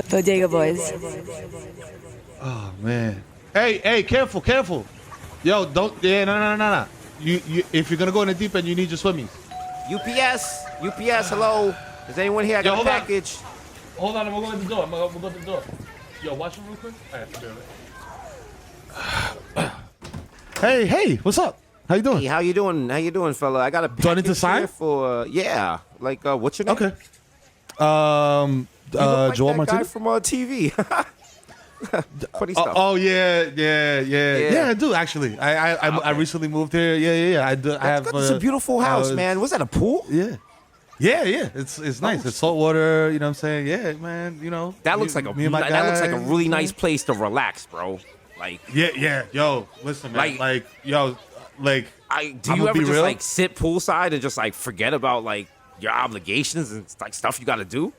Bodega Boys. Oh man. Hey, careful. Yo, don't. Yeah, no. You, if you're gonna go in the deep end, you need your swimmies. UPS, hello. Is anyone here? I got a package. Hold on, I'm gonna go to the door. I'm gonna go to the door. Yo, watch him real quick. All right, hey, what's up? How you doing? Hey, how you doing, fella? I got a package. Do I need to sign? For yeah, like what's your name? Okay. Like Joel that guy Martinez from TV. Funny stuff. Oh yeah, I do actually. I recently moved here. Yeah. I do. I have. It's a beautiful house, man. Was that a pool? Yeah. It's nice. It's salt water. You know what I'm saying? Yeah, man. You know. That looks like a really nice place to relax, bro. Like. Yeah. Yo, listen, man. Like do you ever just like sit poolside and just like forget about like your obligations and like stuff you got to do?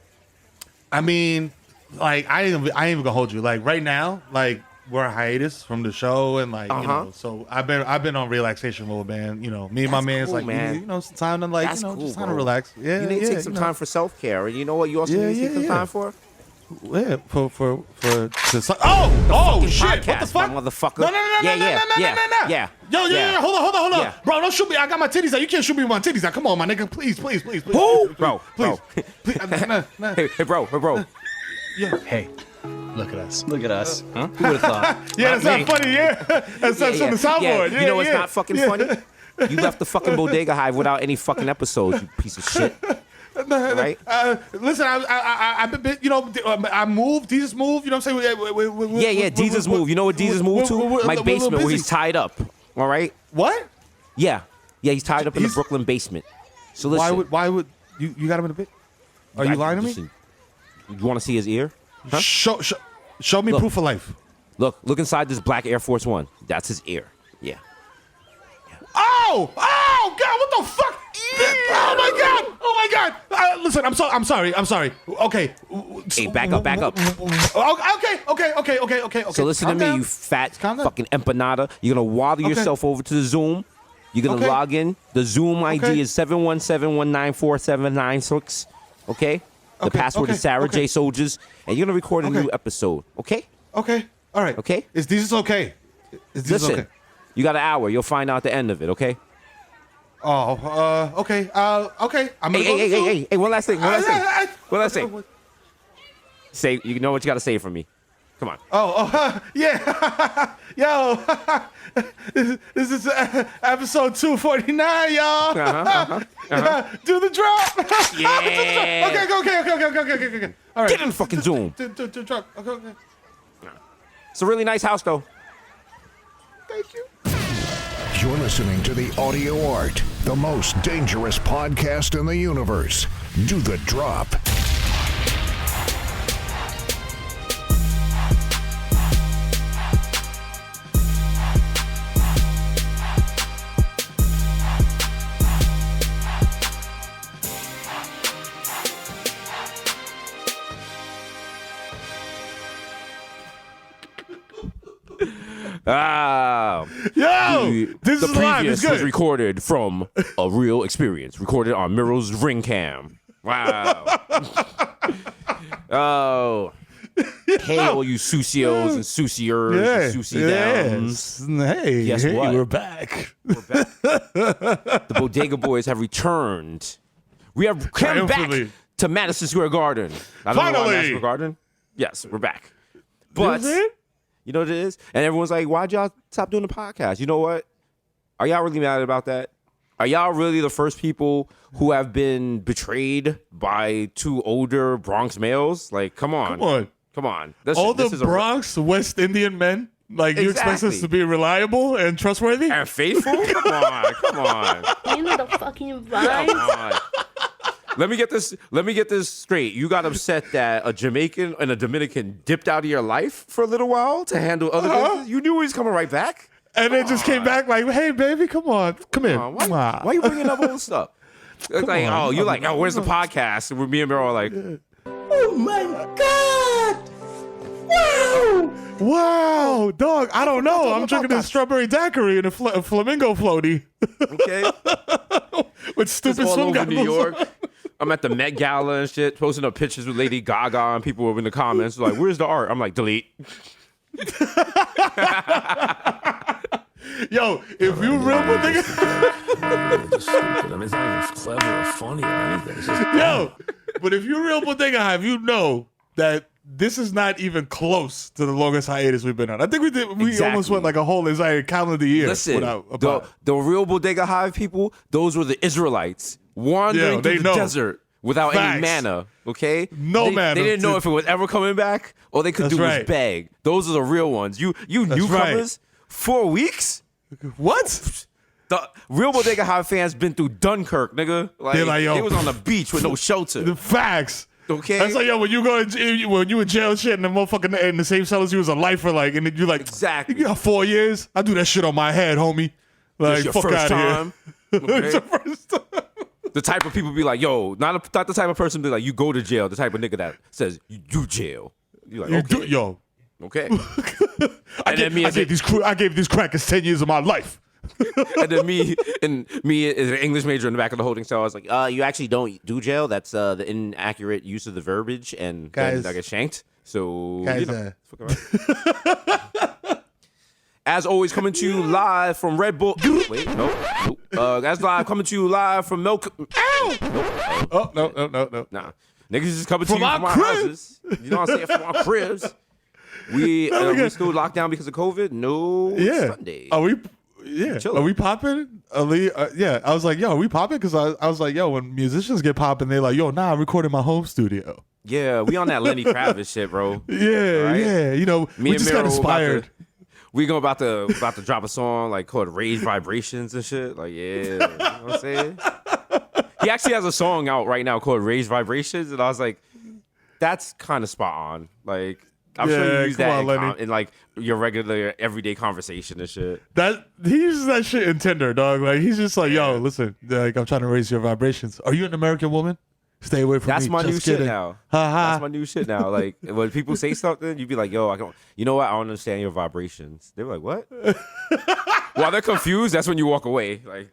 I mean, like I ain't even gonna hold you. Like right now, like we're on hiatus from the show, and like you know, so I've been on relaxation mode, man. You know, me and my man's cool, like man. You know, some time to like just time to relax. Yeah, you need to take some time for self care, and you know what you also need to take some time for. Yeah, oh shit! Podcast, what the fuck, motherfucker? No. Yeah. Yo, hold on, yeah. Bro, don't shoot me. I got my titties out. You can't shoot me with my titties out. Come on, my nigga, please. Who? Bro. Nah. Hey, bro. Yeah. Hey, look at us. Huh? Who would have thought? Yeah, that's not funny. Yeah, that's on the soundboard. Yeah. You know what's not fucking funny? You left the fucking bodega hive without any fucking episodes, you piece of shit. Right? Listen, I've been, you know, I moved. Jesus moved. You know what I'm saying? Yeah. Jesus moved. You know what Jesus moved to? My basement where he's tied up. All right. What? Yeah. He's tied up in the Brooklyn basement. So listen. Why would you got him in the bit? Are you lying to me? You want to see his ear? Huh? Show me proof of life. Look inside this black Air Force One. That's his ear. Yeah. Oh God! What the fuck? Oh my God! Listen, I'm sorry. Okay. Hey, back up. Okay. So listen to me, you fat fucking empanada. You're gonna waddle yourself over to the Zoom. You're gonna log in. The Zoom ID is 717-194-796. Okay. The password is Sarah J. Soldiers, and you're gonna record a new episode. Okay. Okay. All right. Okay. Is this okay? Listen, you got an hour. You'll find out the end of it. Okay. Oh. Okay. Okay. I'm gonna Hey. One last thing. Say. You know what you gotta say for me. Come on. Yeah. Yo. This is episode 249, y'all. Do the drop. Yeah. Okay. All right. Get in the fucking Zoom. Drop. Okay. It's a really nice house, though. Thank you. You're listening to The Audio Art, the most dangerous podcast in the universe. Do the drop. This is live. It's good. Was recorded from a real experience. Recorded on Mero's ring cam. Wow. Oh. Hey, all you Susios and Susiers and Susi-downs. Hey, Guess what? We're back. The Bodega Boys have returned. We have come back to Madison Square Garden. Finally. Madison Square Garden? Yes, we're back. But you know what it is? And everyone's like, why'd y'all stop doing the podcast? You know what? Are y'all really mad about that? Are y'all really the first people who have been betrayed by two older Bronx males? Like, come on. All the Bronx West Indian men? Like, you expect us to be reliable and trustworthy? And faithful? Come on. You know the fucking vibes. Let me get this straight. You got upset that a Jamaican and a Dominican dipped out of your life for a little while to handle other business? You knew he was coming right back? And then just came back like, hey, baby, come on. Come in. Why are you bringing up old stuff? It's like, you're like, where's the podcast? And me and Mero are like, oh my God. Wow, dog. I don't know. I'm drinking this strawberry daiquiri in a flamingo floaty. Okay, With stupid all swim over New goggles. York. I'm at the Met Gala and shit, posting up pictures with Lady Gaga, and people were in the comments like, "Where's the art?" I'm like, delete. Yo, if you real bodega, Just stupid. I mean, it's not even clever or funny or anything. It's just yo, but if you're real bodega hive, you know that this is not even close to the longest hiatus we've been on. I think we almost Exactly. went like a whole entire calendar year. Listen, without a pod. the real Bodega Hive people, those were the Israelites wandering Yeah, they through the know. desert without Facts. any manna. Okay, No manna. They didn't know if it was ever coming back. All they could That's do right. was beg. Those are the real ones. You newcomers, right. 4 weeks. What? The real Bodega Hive fans been through Dunkirk, nigga. They're like, yo. they was on the beach with no shelter. The facts. Okay. That's like, yo, when you go when you in jail and shit, and the motherfucker in the same cell as you was a lifer, like, and then you like, Exactly. You got 4 years. I do that shit on my head, homie. Like, It's your fuck first out of time. here. Okay? It's your first time. The type of people be like, yo, not the type of person be like, you go to jail. The type of nigga that says, you do jail. You're like, You okay. do, yo, Okay. I then me gave these crackers 10 years of my life. And then me as an English major in the back of the holding cell, I was like, you actually don't do jail. That's the inaccurate use of the verbiage, and Guys. then I get shanked. So, Guys, you know, fuck around. As always, coming to you live from Red Bull. Wait, nope. That's live coming to you live from Milk. Ow! Nope. Oh, no. Nah. Niggas just coming From to you our from our crib. houses. You know what I'm saying? From our cribs. We still locked down because of COVID? No. Yeah. Sunday. Are we? Yeah. Chilling. Are we popping? Yeah. I was like, yo, are we popping? Because I was like, yo, when musicians get popping, they're like, yo, nah, I recorded in my home studio. Yeah, we on that Lenny Kravitz shit, bro. Yeah, Right? yeah. You know, Me we and just Mero got inspired. We about to drop a song like called "Raise Vibrations" and shit. Like, yeah, you know what I'm saying? He actually has a song out right now called "Raise Vibrations," and I was like, that's kind of spot on. Like, I'm sure Yeah, you use come that on, Lenny. in like your regular everyday conversation and shit. That he uses that shit in Tinder, dog. Like he's just like, yo, listen, like I'm trying to raise your vibrations. Are you an American woman? Stay away from That's me. my new Just shit kidding. now. Ha ha. That's my new shit now. Like when people say something, you be like, "Yo, I don't." You know what? I don't understand your vibrations. They're like, "What?" While they're confused, that's when you walk away. Like,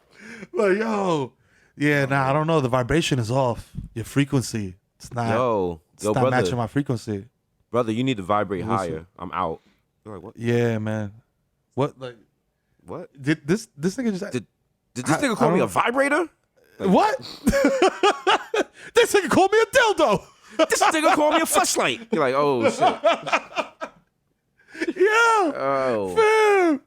yo, yeah, nah, I don't know. The vibration is off. Your frequency, it's not. It's not brother, matching my frequency. brother, you need to vibrate Listen. higher. I'm out. You're like, what? Yeah, man. What like? What? Did this nigga just? Did this nigga call I me a don't- vibrator? What? This nigga called me a dildo. This nigga called me a fleshlight. You're like, oh shit. Yeah. Oh. Fam.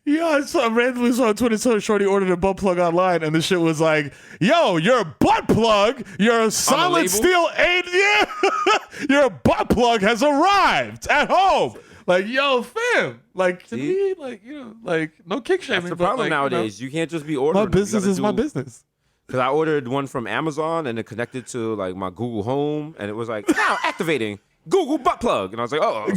Yeah, I randomly saw on Twitter, so Shorty ordered a butt plug online, and the shit was like, yo, your butt plug, your solid label? steel 8, yeah, your butt plug has arrived at home. Like, yo, fam. Like, to me, like, you know, like, no kick shaming. That's the but, problem like, nowadays. You can't just be You know, ordering. my business is my business. Because I ordered one from Amazon and it connected to like my Google Home, and it was like, now activating Google butt plug, and I was like, oh.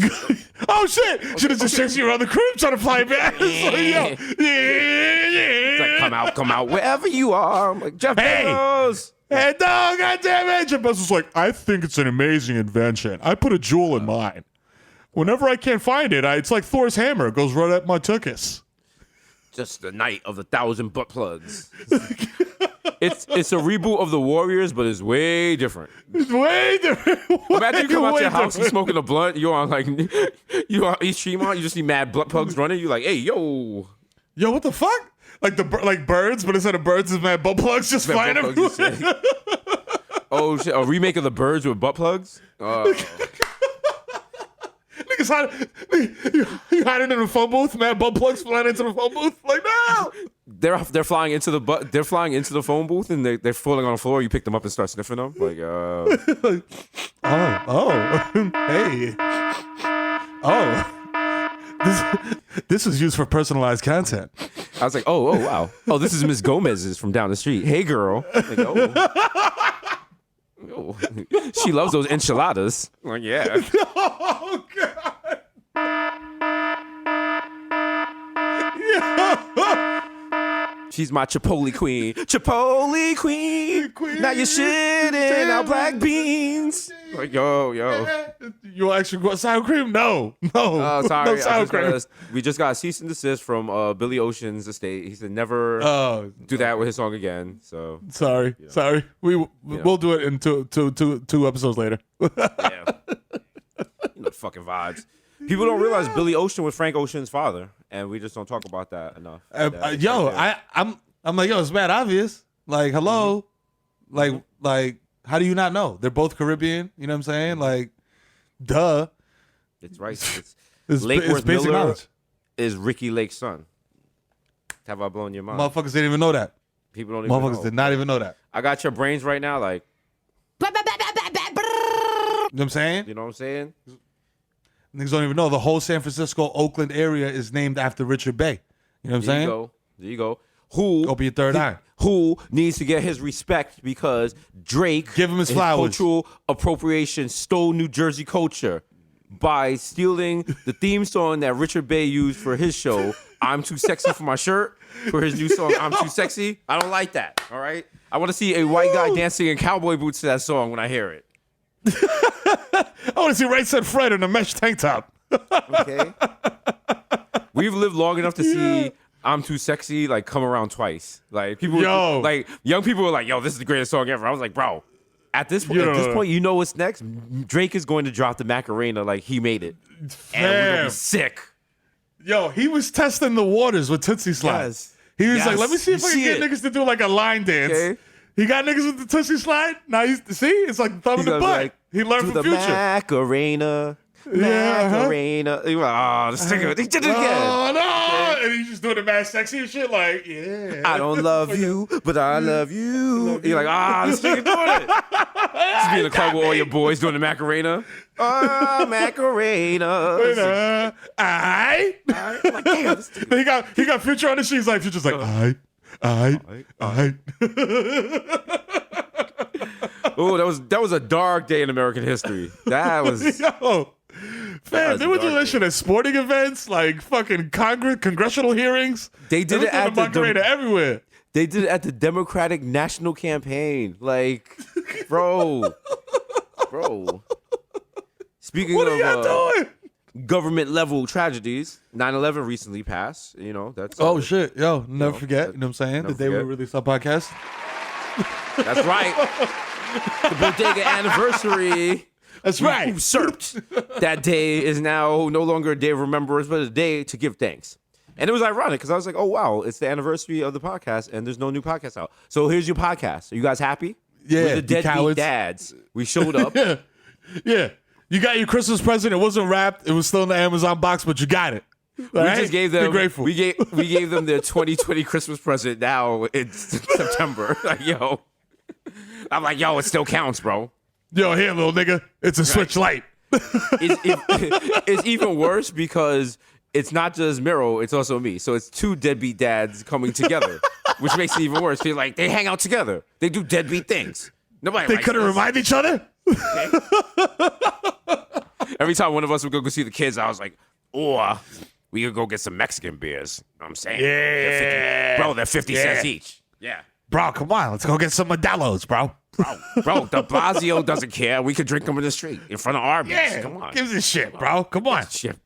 Oh, shit. Should have just chased you around the crib trying to fly back. It's like, yo, It's like, come out wherever you are. I'm like, Jeff Hey! Bezos. Hey, dog, goddamn it. Jeff Bezos was like, I think it's an amazing invention. I put a jewel in mine. Whenever I can't find it, it's like Thor's hammer. It goes right at my tuchus. Just the night of 1,000 butt plugs. It's a reboot of the Warriors, but it's way different. It's way different. Imagine you come out Way your house, you different. smoking a blunt, you're on like, you on East Tremont, you just see mad butt plugs running, you like, hey, yo. Yo, what the fuck? Like like birds, but instead of birds, it's mad butt plugs just flying Butt plugs, everywhere. you say. Oh shit, a remake of the Birds with butt plugs? Niggas hiding in the phone booth, mad butt plugs flying into the phone booth. Like, no. They're flying into the phone booth and they're falling on the floor. You pick them up and start sniffing them. Like, Hey. This is used for personalized content. I was like, oh wow. Oh, this is Miss Gomez's from down the street. Hey girl. Like, oh. Oh. She loves those enchiladas. Like, yeah. Oh, God. She's my Chipotle queen. Chipotle queen. Now you're shitting out black beans. Like, yo. You actually want sour cream? No. Oh, sorry. No sour cream. We just got a cease and desist from Billy Ocean's estate. He said never do that with his song again. So sorry. We'll do it in two episodes later. Yeah. Fucking vibes. People don't realize Billy Ocean was Frank Ocean's father, and we just don't talk about that enough. I'm like, it's mad obvious. Like, hello, like, how do you not know? They're both Caribbean. You know what I'm saying? Like, duh. It's right. It's Lake Worth basic Miller knowledge. is Ricky Lake's son. Have I blown your mind? Motherfuckers didn't even know that. People don't even know. Motherfuckers did not even know that. I got your brains right now, like. You know what I'm saying? You know what I'm saying? Niggas don't even know the whole San Francisco, Oakland area is named after Richard Bay. You know what I'm saying? There you go. Who open your third eye? Who needs to get his respect because Drake, give him his flowers. Cultural appropriation, stole New Jersey culture by stealing the theme song that Richard Bay used for his show, "I'm Too Sexy for My Shirt," for his new song, "I'm Too Sexy." I don't like that. All right, I want to see a white guy dancing in cowboy boots to that song when I hear it. I want to see Right Said Fred in a mesh tank top. Okay. We've lived long enough to see "I'm Too Sexy" like come around twice. Like people, like young people were like, "Yo, this is the greatest song ever." I was like, "Bro, at this point, you know what's next? Drake is going to drop the Macarena like he made it, and we're gonna be sick." Yo, he was testing the waters with Tootsie Slide. Yes. He was like, "Let me see if I can get niggas to do like a line dance." Okay. He got niggas with the Tootsie Slide. Now it's like thumb in the butt. Like, he learned from Future. Macarena. Macarena. This nigga, he did it again. Oh, no. And he's just doing the mad sexy and shit like, yeah. I don't love you, but I love you. You're like, this nigga doing it. Just be in the club with all your boys doing the Macarena. Macarena. I. Like, damn. He got Future on the sheet. He's like, Future's like, I. Oh, that was a dark day in American history. That was fam, they would do that shit at sporting events, like fucking congressional hearings. They did it at the Macarena everywhere. They did it at the Democratic National Campaign. Like, bro. Speaking what of are y'all doing? Government level tragedies, 9/11 recently passed. You know, that's shit. Yo, never forget. You know what I'm saying? The day we released our podcast. That's right. The Bodega anniversary. That's right. Usurped. That day is now no longer a day of remembrance, but a day to give thanks. And it was ironic because I was like, oh, wow, it's the anniversary of the podcast and there's no new podcast out. So here's your podcast. Are you guys happy? Yeah. We're the deadbeat dads. We showed up. Yeah. You got your Christmas present. It wasn't wrapped. It was still in the Amazon box, but you got it. Just gave them. Be grateful. We gave them their 2020 Christmas present now in September. Like, yo. I'm like, yo, it still counts, bro. Yo, here, little nigga. It's a Switch Lite. It's even worse because it's not just Mero, it's also me. So it's two deadbeat dads coming together, which makes it even worse. Feel like they hang out together. They do deadbeat things. Nobody. They couldn't remind each other. Okay. Every time one of us would go see the kids, I was like, "Oh, we could go get some Mexican beers." You know what I'm saying, they're 50 cents each. Yeah, bro, come on, let's go get some Modelo's, bro. Bro, De Blasio doesn't care. We could drink them in the street in front of Arby's. Yeah, come on, gives a shit, bro. Come on, shit,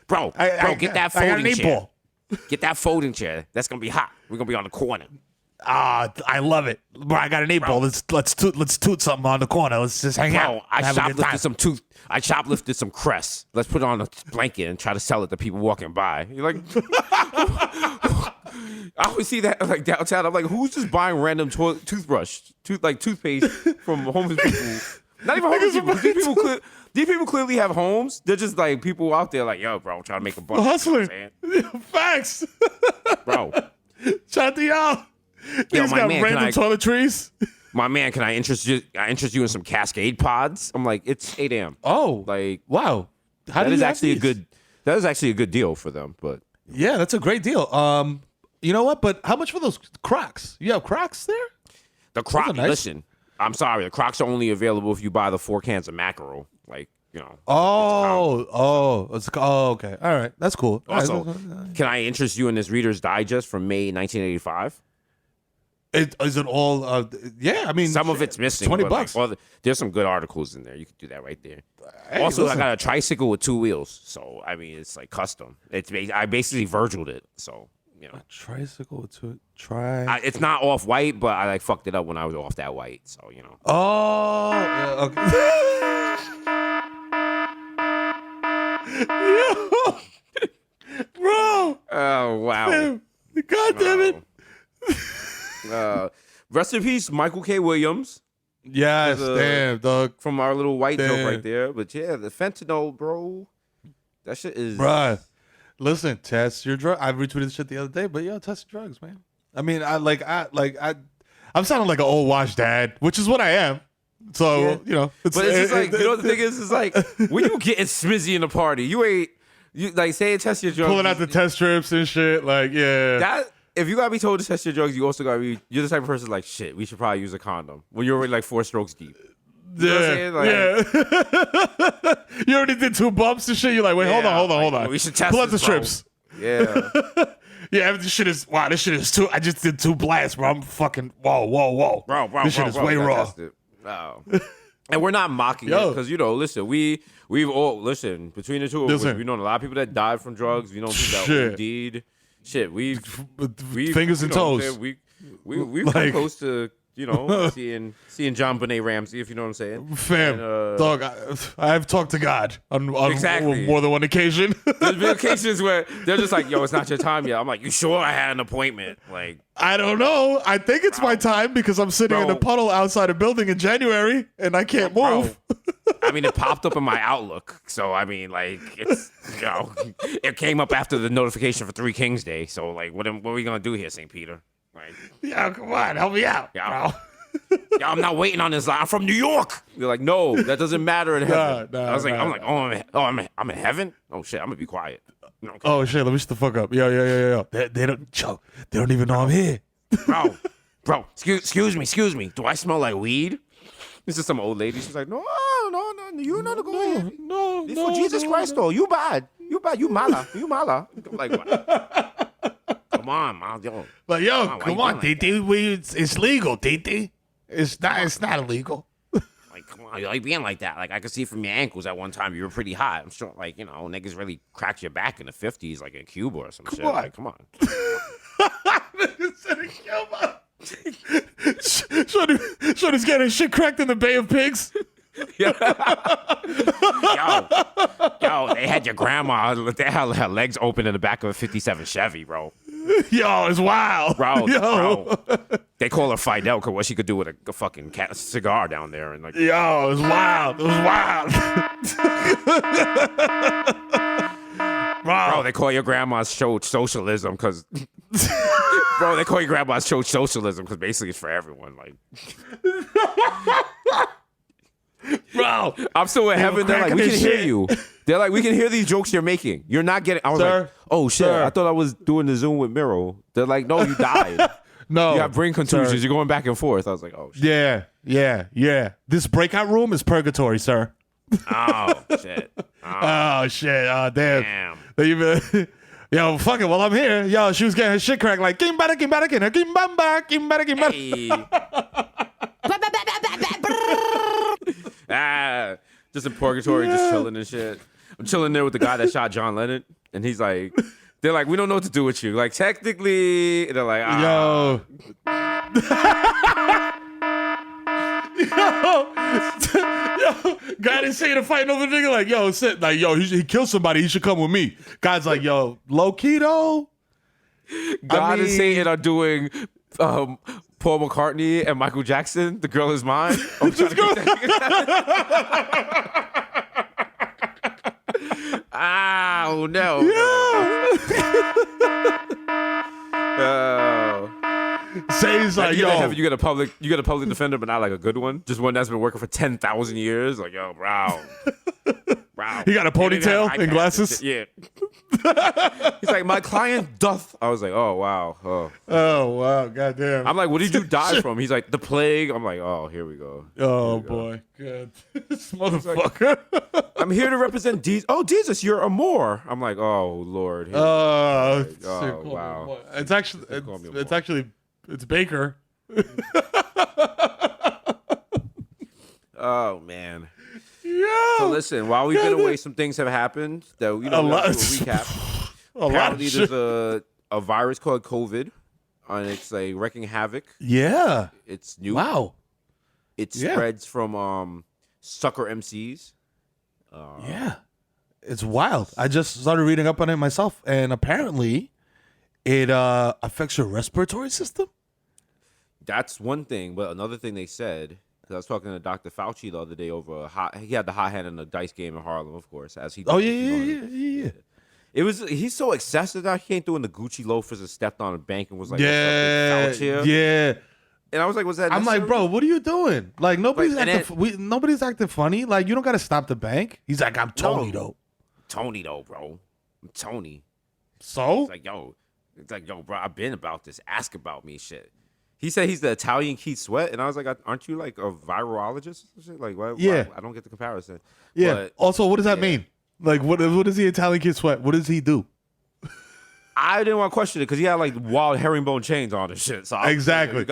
bro. Get that folding chair. Get that folding chair. That's gonna be hot. We're gonna be on the corner. I love it, bro. I got an 8-ball. Let's toot something on the corner. Let's just hang out. I shoplifted some cress. Let's put it on a blanket and try to sell it to people walking by. You're like, I always see that like downtown. I'm like, who's just buying random toothpaste from homeless people? Not even homeless people. These people clearly have homes. They're just like people out there like, yo, bro, I'm trying to make a buck. Hustling. Facts. Bro. Shout out to y'all. Yo, He's got random toiletries. My man, can I interest you in some Cascade pods? I'm like, it's 8 a.m. Oh, like wow. That is actually a good deal for them. But yeah, that's a great deal. You know what? But how much for those Crocs? You have Crocs there? The Crocs. Nice. Listen, I'm sorry. The Crocs are only available if you buy the 4 cans of mackerel. Like, you know. Okay. All right, that's cool. Also, can I interest you in this Reader's Digest from May 1985? Is it all? Yeah, I mean, some of it's missing. $20. Like, there's some good articles in there. You can do that right there. Hey, also, listen. I got a tricycle with 2 wheels, so I mean, it's like custom. I basically Virgiled it, so you know. A tricycle to try. It's not off white, but I like fucked it up when I was off that white, so you know. Oh, yeah, okay. Yo, bro. Oh wow. Damn. God damn it. Rest in peace, Michael K. Williams. Yes, damn, dog. From our little white joke Damn. right there. But yeah, the fentanyl, bro. That shit is. Bruh, listen, test your drug. I retweeted this shit the other day, but yo, test your drugs, man. I mean, I'm sounding like an old washed dad, which is what I am. So Yeah. you know, But it's just like, you know, the thing is, it's like when you getting smizzy in the party, you like say test your drugs. pulling out the test strips and shit. Like, yeah, That if you gotta be told to test your drugs, you also gotta be. You're the type of person like shit. We should probably use a condom when you're already like 4 strokes deep. You know what I'm saying? yeah. You already did 2 bumps and shit. You're like, wait, hold on. We should test. Pull out the this, bro. strips. Yeah. Yeah, this shit is too. I just did 2 blasts, bro. I'm fucking whoa, Bro, this shit is way we gotta raw. test it. No. And we're not mocking it because listen, we've all listen between the two of us. We know a lot of people that died from drugs. We know people that OD'd. Shit, we've fingers and toes. We've come close to seeing John Benet Ramsey, if you know what I'm saying. Fam, dog, I've talked to God on Exactly. more than one occasion. There's been occasions where they're just like, "Yo, it's not your time yet." I'm like, "You sure?" I had an appointment. Like, I don't know. I think it's my time because I'm sitting in a puddle outside a building in January and I can't move. I mean, it popped up in my Outlook, so I mean, like, it's it came up after the notification for 3 Kings Day. So, like, what are we gonna do here, St. Peter? Like, yeah, come on, help me out. Yeah, I'm not waiting on this line. I'm from New York. You're like, no, that doesn't matter in heaven. I'm in heaven. Oh shit, I'm gonna be quiet. Okay. Oh shit, let me shut the fuck up. Yo. They don't even know I'm here. Bro, excuse me. Do I smell like weed? This is some old lady. She's like, no, you know to go ahead. No, it's for Jesus Christ, though. You bad, you mala. I'm like, what? Come on, man, yo. But yo, come on, Titi. It's legal, Titi. It's not illegal. Like, come on, you like being like that. Like, I could see from your ankles at one time you were pretty hot. I'm sure, like, you know, niggas really cracked your back in the 50s, like in Cuba or some shit. Like, come on. Niggas said in Cuba. Shorty's getting shit cracked in the Bay of Pigs. Yo, they had your grandma. They had her legs open in the back of a '57 Chevy, bro. Yo, it's wild, bro. They call her Fidel because what she could do with a fucking cigar down there, and like, yo, it was wild. Bro, they call your grandma's church socialism because, bro, they call your grandma's church socialism because basically it's for everyone. Like, bro, I'm still in heaven. They're like, we can hear you. They're like, we can hear these jokes you're making. You're not getting. I was like, oh shit, I thought I was doing the Zoom with Mero. They're like, no, you died. No, you have brain contusions. You're going back and forth. I was like, oh shit. Yeah. This breakout room is purgatory, sir. Oh shit. Oh shit. Oh damn. Yo, fuck it. While I'm here, yo, she was getting her shit cracked like Kimbada. Just in purgatory, just chilling and shit. I'm chilling there with the guy that shot John Lennon, and he's like, they're like, we don't know what to do with you. Like, technically, they're like, yo. Yo, guy didn't say to fighting over the nigga like, yo, he killed somebody, he should come with me. Guy's like, yo, low key though. God and Satan are doing Paul McCartney and Michael Jackson, The Girl Is Mine. Oh no. Say's like, yo, you get a public defender, but not like a good one. Just one that's been working for 10,000 years. Like, yo, wow. He got a ponytail and glasses. Yeah. He's like, my client doth. I was like, oh wow. Oh wow, goddamn. I'm like, what did you die from? He's like, the plague. I'm like, oh, here we go. Boy, good. This motherfucker. I'm here to represent Desus. Oh, Desus, you're a Moor. I'm like, oh Lord. Oh wow. It's actually it's Baker. Oh man. Yeah. So listen, while we've been away, some things have happened that we know. We'll do a recap. Apparently, there's a virus called COVID, and it's like wreaking havoc. Yeah. It's new. Wow. It spreads from sucker MCs. Yeah. It's wild. I just started reading up on it myself, and apparently it affects your respiratory system. That's one thing, but another thing they said, because I was talking to Dr. Fauci the other day over he had the hot hand in a dice game in Harlem, of course, as he. Oh yeah. He's so excessive now. He came through in the Gucci loafers and stepped on a bank and was like, yeah, "What's up, Big Fauci?" yeah. And I was like, "Was that?" I'm like, bro, what are you doing? Like nobody's Like, nobody's acting funny. Like you don't got to stop the bank. He's like, I'm Tony though. Tony though, bro. I'm Tony. So It's like, yo, bro, I've been about this. Ask about me, shit. He said he's the Italian Keith Sweat, and I was like, aren't you like a virologist? Shit? Like, why, I don't get the comparison. Yeah. But, also, what does that mean? Like, what is the Italian Kid Sweat? What does he do? I didn't want to question it because he had like wild herringbone chains on and shit. So Exactly. You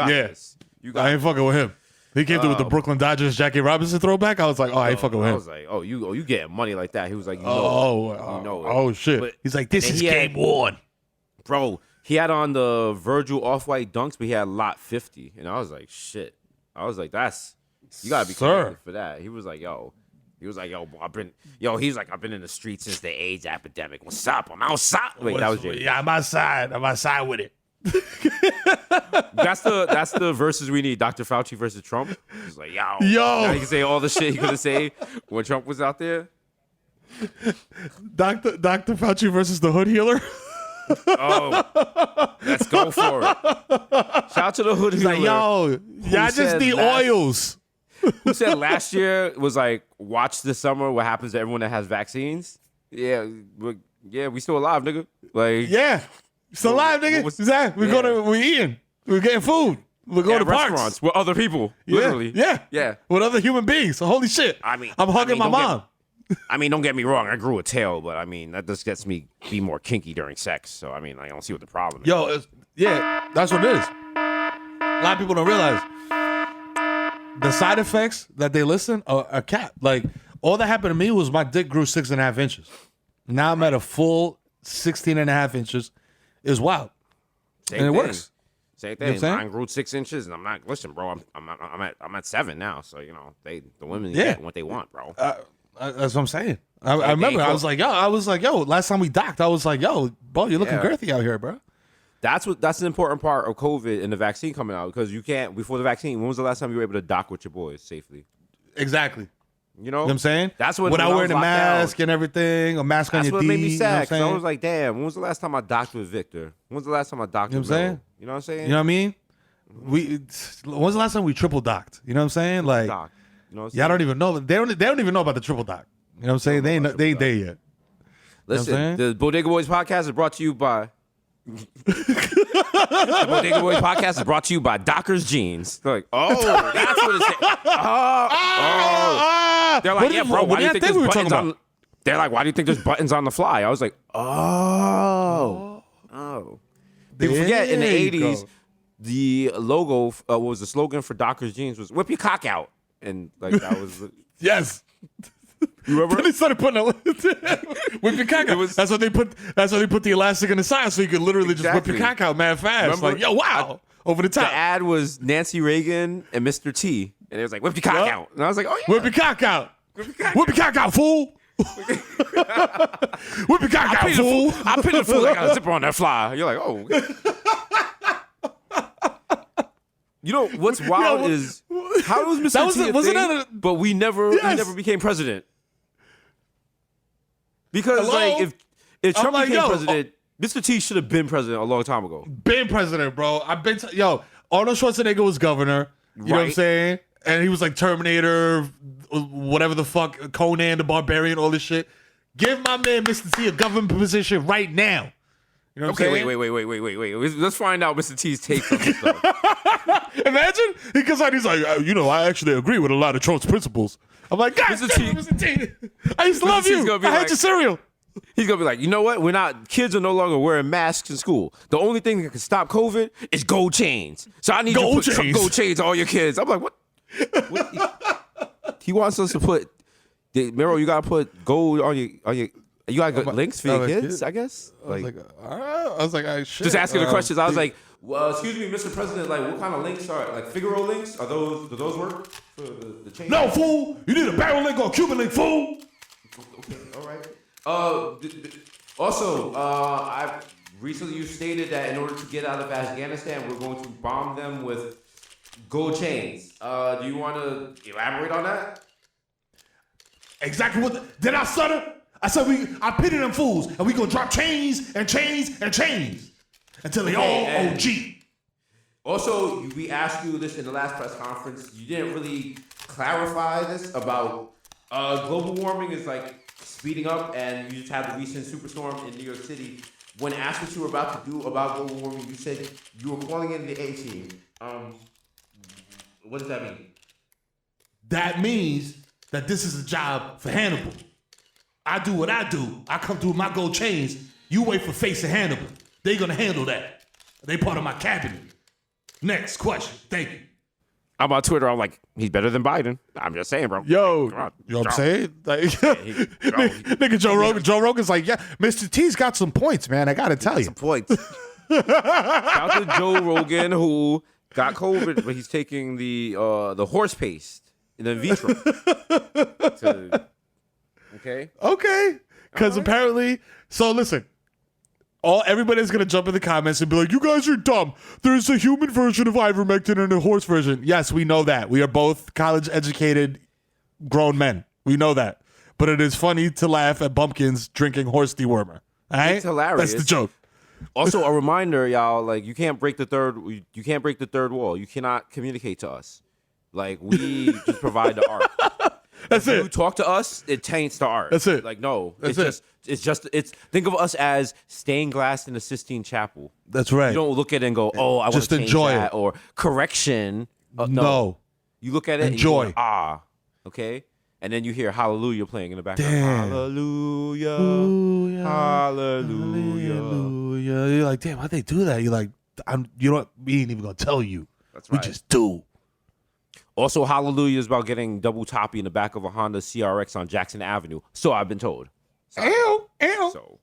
got I ain't fucking with him. He came through with the Brooklyn Dodgers Jackie Robinson throwback. I was like, I ain't fucking with him. I was like, you getting money like that? He was like, you know shit. But, he's like, this is game one. Bro, he had on the Virgil off-white dunks, but he had lot 50. And I was like, shit. I was like, you gotta be connected for that. He was like, he's like, I've been in the streets since the AIDS epidemic. What's up? I'm outside. Wait, that was Jay. Yeah, I'm outside with it. That's the verses we need. Dr. Fauci versus Trump. He's like, yo. Now he can say all the shit he couldn't say when Trump was out there. Dr. Fauci versus the hood healer. Oh, let's go for it. Shout out to the hood healer. Like, yo, y'all just need oils. Who said last year was like, watch this summer what happens to everyone that has vaccines? Yeah, we still alive, nigga. Like, yeah, still alive, nigga. We're eating. We're getting food. We're going to restaurants parks with other people. Literally, yeah, with other human beings. So holy shit. I'm hugging my mom. Don't get me wrong. I grew a tail, but that just gets me be more kinky during sex. So I don't see what the problem is. Yo, that's what it is. A lot of people don't realize the side effects that they listen are cap. Like all that happened to me was my dick grew 6.5 inches. Now I'm at a full 16.5 inches. Is wild, and it works. Same thing. You know Mine grew 6 inches, and I'm not. Listen, bro. I'm at 7 now. So the women get what they want, bro. That's what I'm saying. I remember. I was like, yo. Last time we docked, I was like, yo, bro, you're looking girthy out here, bro. That's an important part of COVID and the vaccine coming out because you can't before the vaccine. When was the last time you were able to dock with your boys safely? Exactly. You know what I'm saying? That's what without wearing a mask and everything, a mask on your D. That's what made me sad. You know I was like, damn. When was the last time I docked with Victor? When was the last time I docked with Mero? You know what I'm saying? You know what I mean? When was the last time we triple docked? You know what I'm saying? Like, you know what I'm saying? Y'all don't even know. They don't even know about the triple dock. You know what I'm saying? They ain't there yet. Listen, the Bodega Boys podcast is brought to you by. The Bodega Boys podcast is brought to you by Dockers Jeans. They're like, that's what it's saying. They're like, bro, why do you think there's buttons on? They're like, why do you think there's buttons on the fly? I was like, People forget in the 80s, the logo, what was the slogan for Dockers Jeans was "Whip your cock out," and like that was yes. You remember? Then they started putting whip your cock out. That's what they put. That's why they put the elastic in the side, so you could literally just whip your cock out mad fast. Remember? Like, yo, wow, over the top. The ad was Nancy Reagan and Mr. T, and it was like, "Whip your cock out," and I was like, "Oh yeah, whip your cock out, whip your cock out, fool." Whip your cock out, fool. I put the fool. I got a zipper on that fly. You're like, oh. You know what's wild is how was Mr. T a thing, but we never became president. Because like if Trump became president, Mr. T should have been president a long time ago. Been president, bro. Arnold Schwarzenegger was governor. You know what I'm saying? And he was like Terminator, whatever the fuck, Conan the Barbarian, all this shit. Give my man Mr. T a government position right now. You know what I'm saying? Wait. Let's find out Mr. T's take on this stuff. Imagine he comes out, he's like, I actually agree with a lot of Trump's principles. I'm like, God, Mr. T, I used to love you. I had your cereal. He's gonna be like, you know what? Kids are no longer wearing masks in school. The only thing that can stop COVID is gold chains. So I need you to put gold chains on all your kids. I'm like, what? He wants us to put Mero. You gotta put gold on your. You got good links for your kids, I guess. I was like, shit. Just asking the questions. I was like, well, excuse me, Mr. President. Like, what kind of links are like Figaro links? Do those work for the chain? No, fool. You need a barrel link or a Cuban link, fool. Okay, all right. Also, I recently you stated that in order to get out of Afghanistan, we're going to bomb them with gold chains. Do you want to elaborate on that? Exactly did I stutter? I said I pity them fools, and we gonna drop chains and chains and chains until they all OG. Also, we asked you this in the last press conference. You didn't really clarify this about global warming is like speeding up, and you just had the recent superstorm in New York City. When asked what you were about to do about global warming, you said you were calling in the A-team. What does that mean? That means that this is a job for Hannibal. I do what I do. I come through with my gold chains. You wait for Face and Hannibal. They're gonna handle that. They part of my cabinet. Next question. Thank you. I'm on Twitter. I'm like, he's better than Biden. I'm just saying, bro. Yo, you know what I'm saying? Like, nigga, Joe Rogan's like, yeah, Mr. T's got some points, man. I gotta tell you. Some points. Shout out to Joe Rogan, who got COVID, but he's taking the horse paste in the vitro. Okay. Because apparently, so listen. Everybody's gonna jump in the comments and be like, "You guys are dumb. There's a human version of ivermectin and a horse version." Yes, we know that. We are both college-educated, grown men. We know that. But it is funny to laugh at bumpkins drinking horse dewormer. All right? It's hilarious. That's the joke. Also, a reminder, y'all. Like, you can't break the third. You can't break the third wall. You cannot communicate to us. Like, we just provide the art. That's if it. you talk to us, it taints the art. That's it. Like, no, That's it's think of us as stained glass in the Sistine Chapel. That's right. You don't look at it and go, oh, I want Just to change enjoy that, it. or correction. No. You look at it Enjoy. and you go, okay? And then you hear hallelujah playing in the background. Damn. Hallelujah. Hallelujah. Hallelujah. You're like, damn, why'd they do that? You're like, you know what? We ain't even gonna tell you. That's right. We just do. Also, hallelujah is about getting double toppy in the back of a Honda CRX on Jackson Avenue. So I've been told. Ew. So,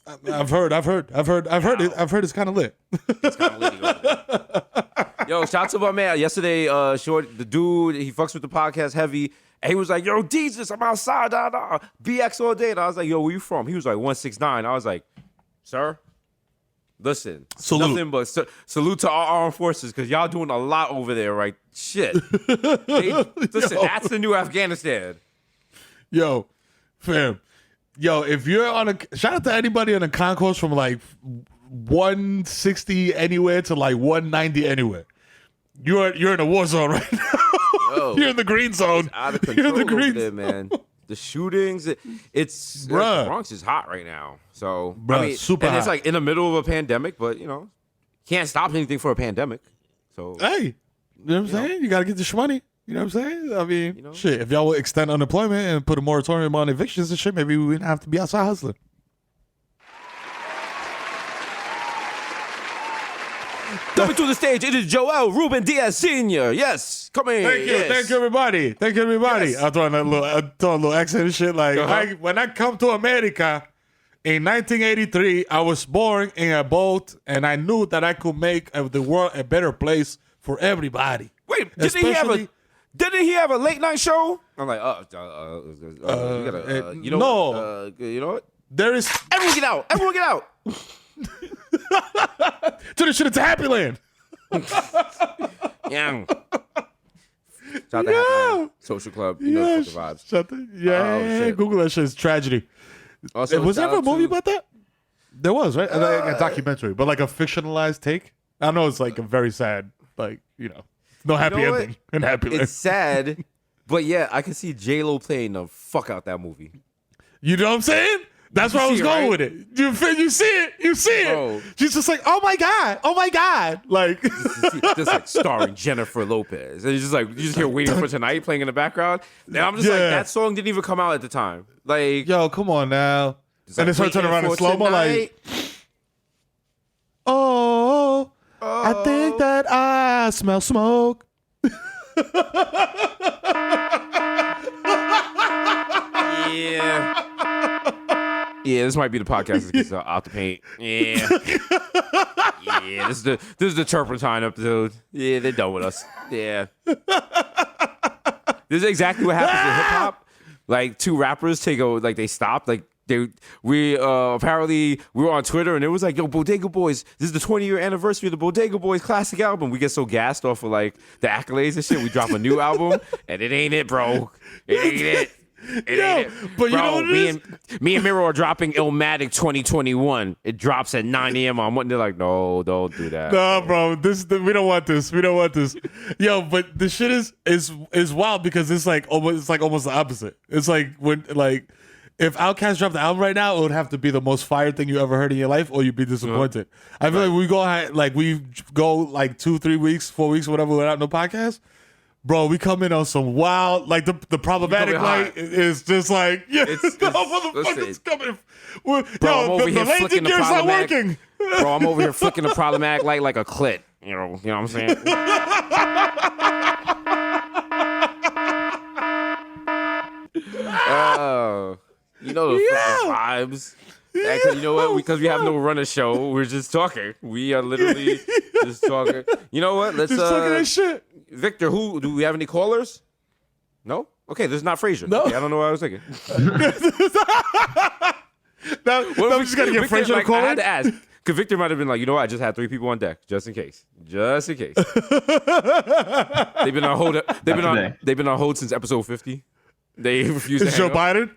I've heard it's kind of lit. It's kind of litty over there. Yo, shout out to my man. Yesterday, the dude, he fucks with the podcast heavy. And he was like, yo, Desus, I'm outside, BX all day. And I was like, yo, where you from? He was like, 169. I was like, sir, listen. Salute. Nothing but salute to our armed forces, because y'all doing a lot over there, right? Shit. Listen, that's the new Afghanistan. Yo, fam. Yo, if you're on shout out to anybody on a concourse from like 160 anywhere to like 190 anywhere. You're in a war zone right now. Yo, you're in the green zone. It's out of control over there, man. The shootings, it's the Bronx is hot right now. So, super hot. It's like in the middle of a pandemic, but can't stop anything for a pandemic. So, hey, you know what I'm saying? You got to get the money. You know what I'm saying? I mean, shit, if y'all would extend unemployment and put a moratorium on evictions and shit, maybe we wouldn't have to be outside hustling. Coming to the stage, it is Joel Ruben Diaz Sr. Yes, come in. Thank you, thank you, everybody. Thank you, everybody. Yes. I'm throwing a little accent and shit. Like, when I come to America in 1983, I was born in a boat, and I knew that I could make the world a better place for everybody. Wait, didn't he have a late night show? I'm like, you know what? There is everyone get out. Everyone get out. To the shit, it's a happy land. Yeah. Shout out to Happy Land Social Club. You know the vibes. Google that shit. It's tragedy. Also, was there ever a movie about that? There was, right? Like a documentary, but like a fictionalized take. I know it's like a very sad, like, no happy ending in Happy Land. It's sad, but yeah, I can see J-Lo playing the fuck out that movie. You know what I'm saying? That's where I was going with it. You see it. You see it. Bro. She's just like, oh my God. Like, just like starring Jennifer Lopez. And it's just like, you just hear Waiting for Tonight playing in the background. And I'm just like, that song didn't even come out at the time. Like, yo, come on now. And it's her turning around in slow-mo like, oh, I think that I smell smoke. Yeah. Yeah, this might be the podcast that gets out the paint. Yeah. Yeah, this is the turpentine episode. Yeah, they're done with us. Yeah. This is exactly what happens in hip hop. Like, two rappers they stopped. Like, we apparently we were on Twitter and it was like, yo, Bodega Boys, this is the 20-year anniversary of the Bodega Boys classic album. We get so gassed off of like the accolades and shit. We drop a new album and it ain't it, bro. It ain't it. It ain't it. But bro, you know what it is? Me and Mero are dropping Illmatic 2021. It drops at 9 a.m. on one. They're like, no, don't do that. Nah, bro. We don't want this. We don't want this. Yo, but the shit is wild because it's like almost the opposite. It's like when if Outkast dropped the album right now, it would have to be the most fire thing you ever heard in your life, or you'd be disappointed. I feel like we go like 2, 3 weeks, 4 weeks, whatever, without no podcast. Bro, we come in on some wild, like the problematic light is just like, yeah, motherfuckers coming. Bro, I'm over here flicking the problematic. Working. Bro, I'm over here flicking the problematic light like a clit. You know what I'm saying? You know the fucking vibes. Actually, you know what? Because we have no runner show, we're just talking. We are literally just talking. You know what? Let's just talking that shit. Victor, do we have any callers? No? Okay, this is not Frazier. No. Okay, I don't know what I was thinking. I'm just gonna get Frazier to call I had to ask. Because Victor might have been like, you know what? I just had 3 people on deck, just in case. Just in case. They've been on hold. They've been on hold since episode 50. They refuse to hang Joe up. Biden?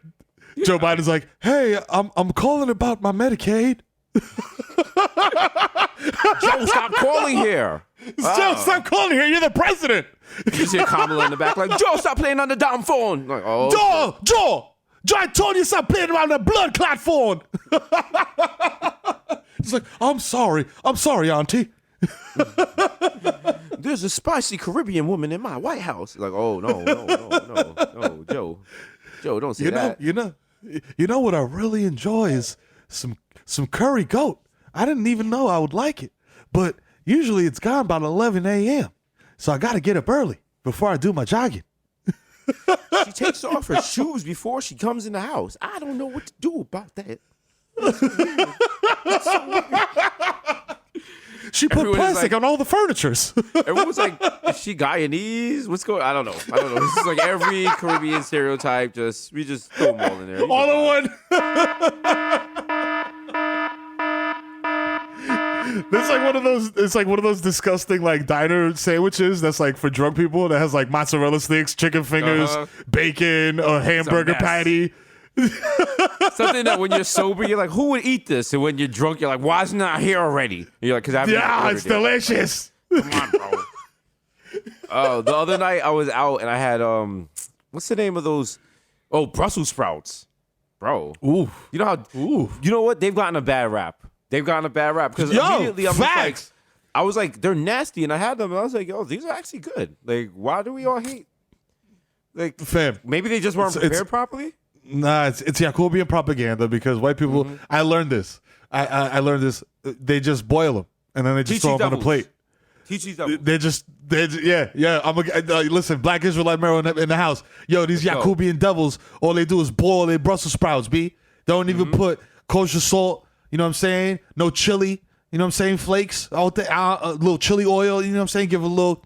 Yeah. Joe Biden's like, hey, I'm calling about my Medicaid. Joe, stop calling here. Joe, stop calling here. You're the president. You just hear Kamala in the back like, Joe, stop playing on the damn phone. Like, oh, Joe, I told you stop playing around the blood clot phone. He's like, I'm sorry, auntie. There's a spicy Caribbean woman in my White House. Like, oh, no, Joe, don't say that. You know what I really enjoy is some curry goat. I didn't even know I would like it, but usually it's gone about 11 a.m. So I got to get up early before I do my jogging. She takes off her shoes before she comes in the house. I don't know what to do about that. That's so weird. She put plastic on all the furnitures. Everyone was like, is she Guyanese? What's going on? I don't know. This is like every Caribbean stereotype. We just throw them all in there. All in one. It's like one of those disgusting like diner sandwiches that's like for drunk people that has like mozzarella sticks, chicken fingers, bacon, a hamburger patty. Something that when you're sober, you're like, who would eat this? And when you're drunk, you're like, why isn't it here already? And you're like, because it's delicious. Come on, bro. Oh, the other night I was out and I had what's the name of those? Oh, Brussels sprouts, bro. Ooh, you know how? Ooh, you know what? They've gotten a bad rap. Because immediately I was like, they're nasty, and I had them, and I was like, yo, these are actually good. Like, why do we all hate? Like, fam, maybe they just weren't prepared properly. Nah, it's Jacobian propaganda because white people. Mm-hmm. I learned this. I learned this. They just boil them and then they just throw them on a plate. Listen, Black Israelite Mero in the house. Yo, these Jacobian devils. All they do is boil their Brussels sprouts. They don't even put kosher salt. You know what I'm saying? No chili. You know what I'm saying? Flakes. A little chili oil. You know what I'm saying? Give a little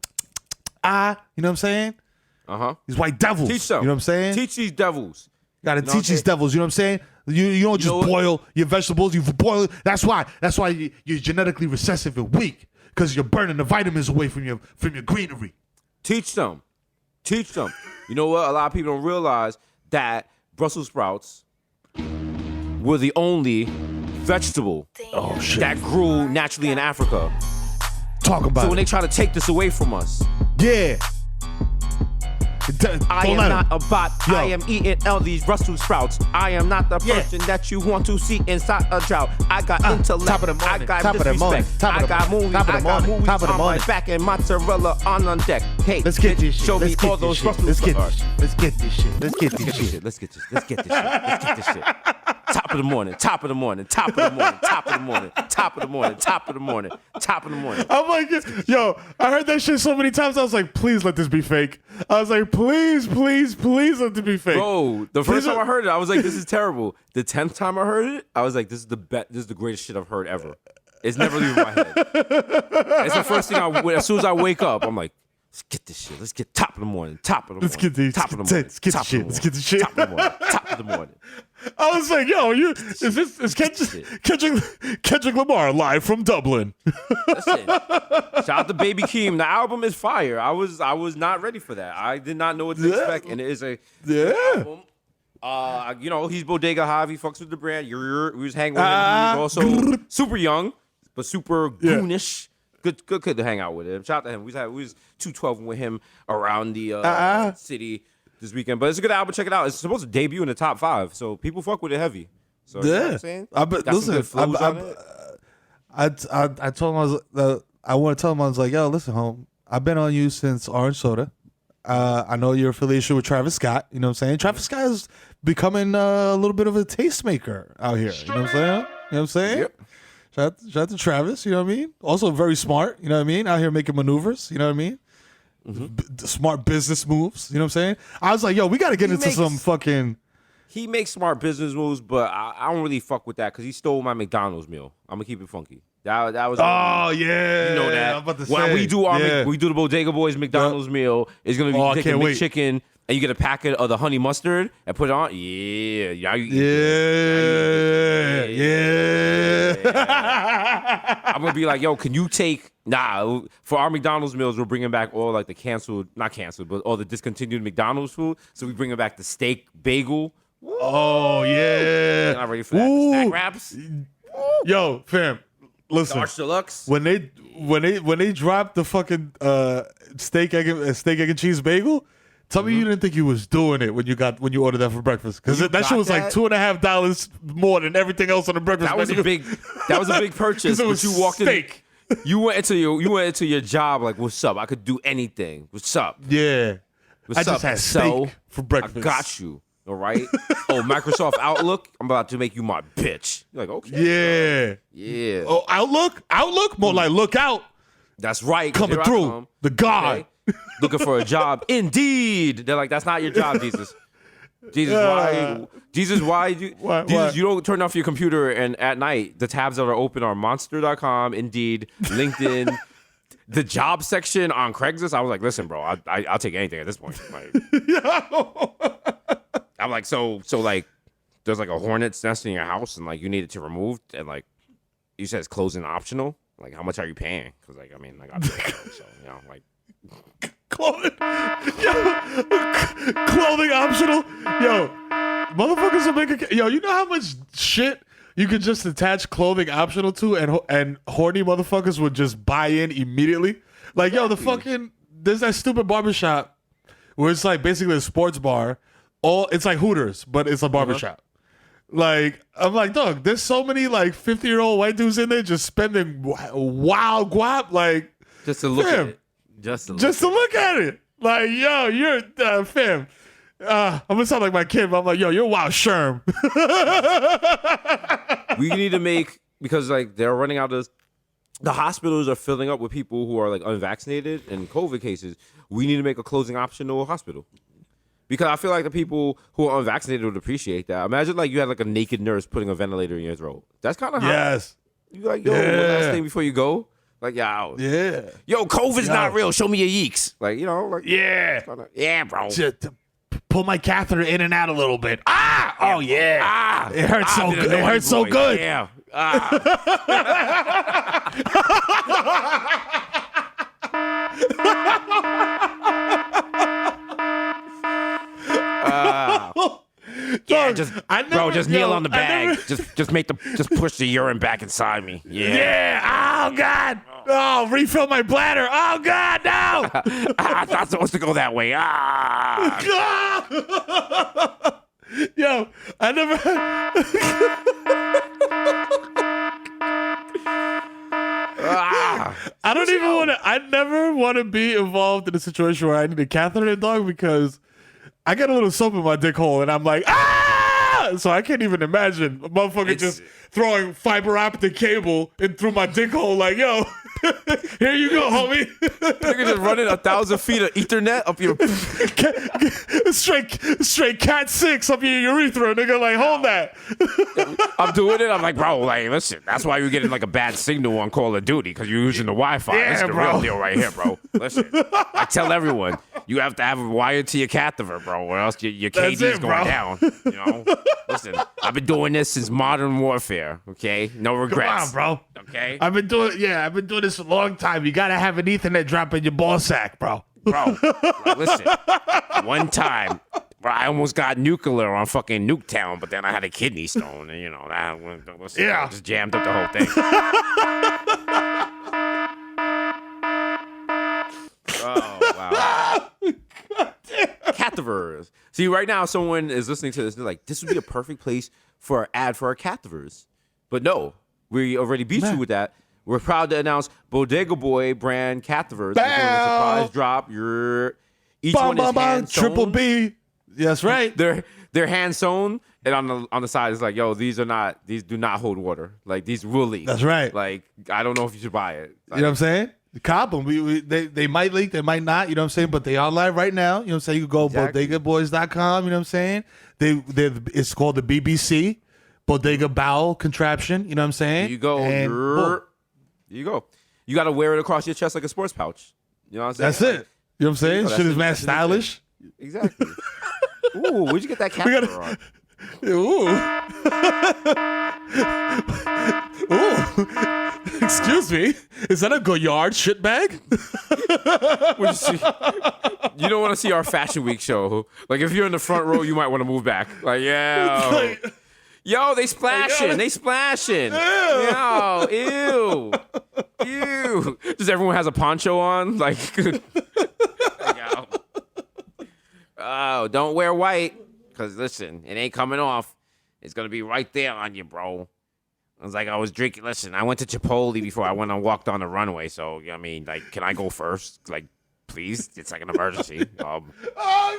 you know what I'm saying? These white devils. Teach them. You know what I'm saying? Teach these devils. Gotta teach these devils. You know what I'm saying? You don't just boil your vegetables. You boil it. That's why you're genetically recessive and weak because you're burning the vitamins away from your greenery. Teach them. You know what? A lot of people don't realize that Brussels sprouts were the only vegetable that grew naturally in Africa. Talk about it. So when they try to take this away from us, I am not a bot. I am eating all these Brussels sprouts. I am not the person that you want to see inside a drought. I got intellect. Top of the morning. I got Top of the morning. disrespect. Top of I the got morning. movies. Top of the I got morning. movies Top of the on my morning. back and mozzarella on deck. Hey, Let's get this shit. show Let's me get all this those shit. Brussels Let's get sprouts. this shit. Let's get this shit. Let's get this shit. Let's get this. Let's get this shit. Let's get this shit. Top of the morning. Top of the morning. Top of the morning. Top of the morning. Top of the morning. Top of the morning. Top of the morning. I'm like, yo, I heard that shit so many times. I was like, please let this be fake. I was like, please let this be fake. Bro, the first time I heard it, I was like, this is terrible. The 10th time I heard it, I was like, this is the greatest shit I've heard ever. It's never leaving my head. It's the first thing as soon as I wake up, I'm like, let's get this shit. Let's get top of the morning. Top of the morning. Let's get this. Top of the morning. Let's get the shit. Let's get the shit. Top of the morning. Top of the morning. I was like, yo, is Kendrick Lamar live from Dublin? Listen, shout out to Baby Keem. The album is fire. I was not ready for that. I did not know what to expect, and it is a good album. You know, he's Bodega Hive. He fucks with the brand. We was hanging with him. He's also super young, but super goonish. Good kid to hang out with him. Shout out to him. We was 212 with him around the city this weekend. But it's a good album. Check it out. It's supposed to debut in the top 5, so people fuck with it heavy. So you know what I'm saying? I told him I want to tell him, I was like, yo, listen, home. I've been on you since Orange Soda. I know your affiliation with Travis Scott. You know what I'm saying? Travis Scott is becoming a little bit of a tastemaker out here. You know what I'm saying? You know what I'm saying? Yep. Shout out to Travis, you know what I mean? Also very smart, you know what I mean? Out here making maneuvers, you know what I mean? Smart business moves, you know what I'm saying? I was like, yo, we got to get into some fucking... He makes smart business moves, but I don't really fuck with that because he stole my McDonald's meal. I'm going to keep it funky. That was... Oh, yeah. You know that. I'm about to when say. we do the Bodega Boys McDonald's meal, it's going to be taking McChicken, and you get a packet of the honey mustard and put it on. Yeah. I'm going to be like, yo, can you take... Nah, for our McDonald's meals, we're bringing back all like the not canceled, but all the discontinued McDonald's food. So we bringing back the steak bagel. Oh, yeah. Not ready for that. The snack wraps. Yo, fam, listen. Large deluxe. When they dropped the fucking steak, egg and cheese bagel, tell me you didn't think you was doing it when you ordered that for breakfast, because that shit was like $2.50 more than everything else on the breakfast menu. That was a big purchase. It was you walked steak. You went into your job like, what's up? I could do anything. What's up? Yeah. What's I just had steak for breakfast. I got you. All right. Oh, Microsoft Outlook. I'm about to make you my bitch. You're like, okay. Yeah. Oh, Outlook. More like look out. That's right. Coming through. The God. Okay. Looking for a job. Indeed. They're like, that's not your job, Jesus. Why you don't turn off your computer and at night the tabs that are open are monster.com, Indeed, LinkedIn, the job section on Craigslist. I was like, listen, bro, I'll take anything at this point. Like, I'm like, so like there's like a hornet's nest in your house and like you need it to remove, and like you said it's closing optional. Like, how much are you paying? Because like, I mean, like, so you know, like. Clothing optional. Yo, motherfuckers will make a... Yo, you know how much shit you could just attach clothing optional to, and horny motherfuckers would just buy in immediately? Like, yo, there's that stupid barbershop where it's like basically a sports bar. It's like Hooters, but it's a barbershop. Like, I'm like, dog, there's so many like 50-year-old white dudes in there just spending wild guap, like... Just to look at it. Just to look at it. Like, yo, you're fam. I'm gonna sound like my kid, but I'm like, yo, you're wild sherm. We need to make, because like they're running out of, the hospitals are filling up with people who are like unvaccinated and COVID cases. We need to make a closing optional hospital. Because I feel like the people who are unvaccinated would appreciate that. Imagine like you had like a naked nurse putting a ventilator in your throat. That's kind of hot. Yes. You like, yo, one last thing before you go. Like, yo, COVID's not real. Show me your yeeks. Like, you know, like, yeah, bro. Just pull my catheter in and out a little bit. Oh yeah. It hurts so good. It hurts so good. Yeah. Yeah, just kneel on the bag. Just push the urine back inside me. Yeah. Oh God. Oh, refill my bladder. Oh, God, no. I'm not supposed to go that way. Yo, I never. I don't even want to. I never want to be involved in a situation where I need a catheter, dog, because I got a little soap in my dick hole, and I'm like, so I can't even imagine a motherfucker just throwing fiber optic cable in through my dick hole, like, yo, here you go, homie. Nigga just running 1,000 feet of Ethernet up your straight Cat 6 up your urethra, nigga. Like, hold that. I'm doing it. I'm like, bro, like, listen, that's why you're getting like a bad signal on Call of Duty, because you're using the Wi-Fi. Yeah, That's the bro. real deal right here, bro. Listen, I tell everyone, you have to have a wire to your catheter, bro, or else your KD's it, going bro. down. You know? Listen, I've been doing this since Modern Warfare, okay? No regrets. Come on, bro. Okay? I've been doing this a long time. You gotta have an Ethernet drop in your ball sack, bro. Bro, like, listen, one time, bro, I almost got nuclear on fucking Nuketown, but then I had a kidney stone, and, you know, that just jammed up the whole thing. Oh, wow. Catheters. See, right now, someone is listening to this, they're like, this would be a perfect place for an ad for our catheters. But no, we already beat you with that. We're proud to announce Bodega Boy brand catheters. We're doing a surprise drop. Each one is hand sewn. Triple B. That's right. They're hand sewn, and on the side it's like, yo, these do not hold water. Like, these will leak. That's right. Like, I don't know if you should buy it. Like, You know what I'm saying? Cop them. They might leak, they might not. You know what I'm saying? But they are live right now. You know what I'm saying? You can go bodegaboys.com. You know what I'm saying? It's called the BBC, Bodega Bowel Contraption. You know what I'm saying? There you go. And boom. You go. You got to wear it across your chest like a sports pouch. You know what I'm saying? That's it. You know what I'm saying? That's Shit is it. mad That's it. stylish. Exactly. Ooh, where'd you get that catheter on? Ooh. Ooh. Excuse me. Is that a Goyard shit bag? You don't want to see our Fashion Week show. Like, if you're in the front row, you might want to move back. Like, yeah. Yo, they splashing. They splashing. Yo, ew. Ew. Just everyone has a poncho on. Like, oh, don't wear white. Because, listen, it ain't coming off. It's going to be right there on you, bro. I was like, I was drinking. Listen, I went to Chipotle before I went and walked on the runway. So, I mean, like, can I go first? Like, please? It's like an emergency. Oh,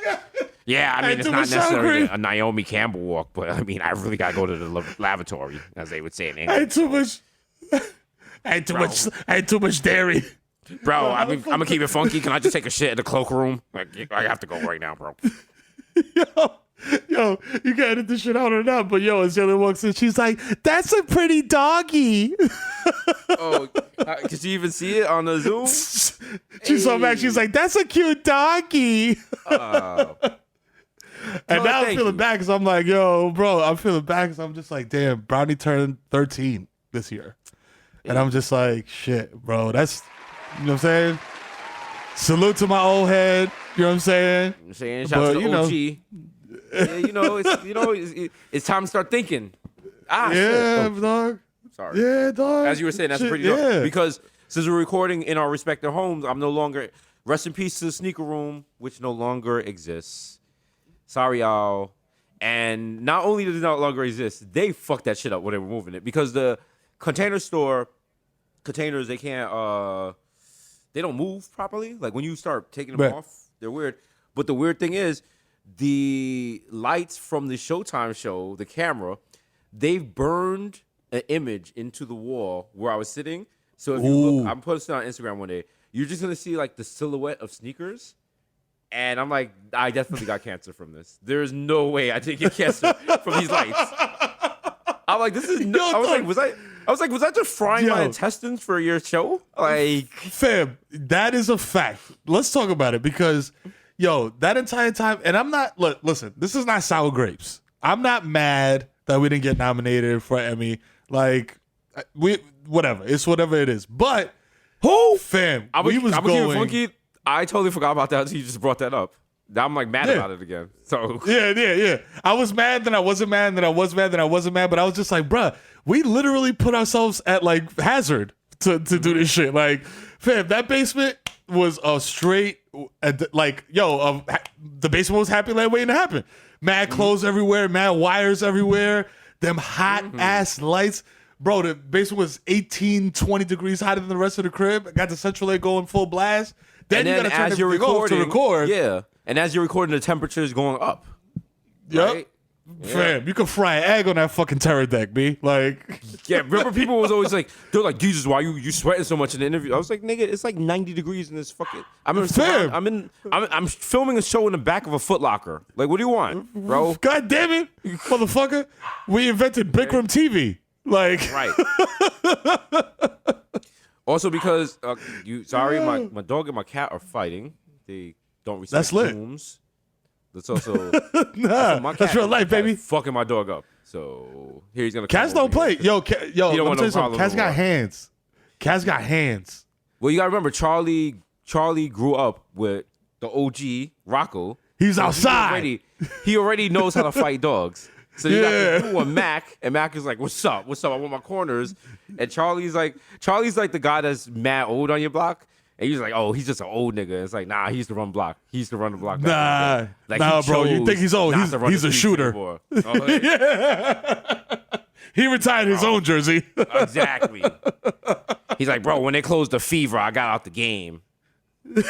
God. Yeah, I mean, it's not necessarily a Naomi Campbell walk, but, I mean, I really got to go to the lavatory, as they would say in English. I had too much dairy. Bro, I'm going to keep it funky. Can I just take a shit in the cloakroom? Like, I have to go right now, bro. Yo, you can edit this shit out or not, but yo, as Jalen walks in, she's like, that's a pretty doggy. Oh, could you even see it on the Zoom? She's so mad. She's like, that's a cute doggy. And now I'm feeling bad because I'm like, yo, bro, I'm feeling bad because I'm just like, damn, Brownie turned 13 this year. And I'm just like, shit, bro, that's, you know what I'm saying? Salute to my old head. You know what I'm saying? Shout out to the OG. Yeah, it's time to start thinking. Shit. Dog. Sorry. Yeah, dog. As you were saying, that's pretty dope. Because since we're recording in our respective homes, I'm no longer, rest in peace to the sneaker room, which no longer exists. Sorry, y'all. And not only does it no longer exist, they fucked that shit up when they were moving it. Because the container store, containers, they can't, they don't move properly. Like, when you start taking them off, they're weird. But the weird thing is, the lights from the Showtime show, the camera, they've burned an image into the wall where I was sitting. So if you look, I'm posting on Instagram one day, you're just going to see, like, the silhouette of sneakers. And I'm like, I definitely got cancer from this. There's no way I didn't get cancer from these lights. I'm like, this is no. I was like, was I just frying my intestines for your show? Like, fam, that is a fact. Let's talk about it because, yo, that entire time, and I'm not, look, listen, this is not sour grapes. I'm not mad that we didn't get nominated for Emmy. Like, whatever. It's whatever it is. But, fam, I'm keep it funky. I totally forgot about that until you just brought that up. Now I'm like mad about it again. So yeah. I was mad, then I wasn't mad, then I was mad, then I wasn't mad. But I was just like, bruh, we literally put ourselves at like hazard to do this shit. Like, fam, that basement was a straight the basement was Happy Land waiting to happen. Mad clothes everywhere, mad wires everywhere, them hot ass lights. Bro, the basement was 18, 20 degrees hotter than the rest of the crib. I got the central air going full blast. Then you gotta turn everything off to record. Yeah. And as you're recording, the temperature is going up. Yep. Right? Fam, you can fry an egg on that fucking terror deck, B. Like, yeah, remember people was always like, they're like, Jesus, why you sweating so much in the interview? I was like, nigga, it's like 90 degrees in this fucking. I'm filming a show in the back of a Foot Locker. Like, what do you want, bro? God damn it, motherfucker. We invented Bikram TV. Like, right. Also, because my dog and my cat are fighting. They don't respect That's lit. rooms. That's also that's real life, baby. Fucking my dog up. So here he's gonna. Cats don't play. Yo, let me tell you something. Cats got hands. Cats got hands. Well, you gotta remember, Charlie grew up with the OG Rocco. He's outside. He already knows how to fight dogs. So you got the new one, Mac, and Mac is like, "What's up? What's up? I want my corners." And Charlie's like the guy that's mad old on your block. And he's like, "Oh, he's just an old nigga." It's like, nah, he used to run block. He used to run the block. Nah, bro. You think he's old? He's a shooter. He retired his own jersey. Exactly. He's like, bro, when they closed the Fever, I got out the game. That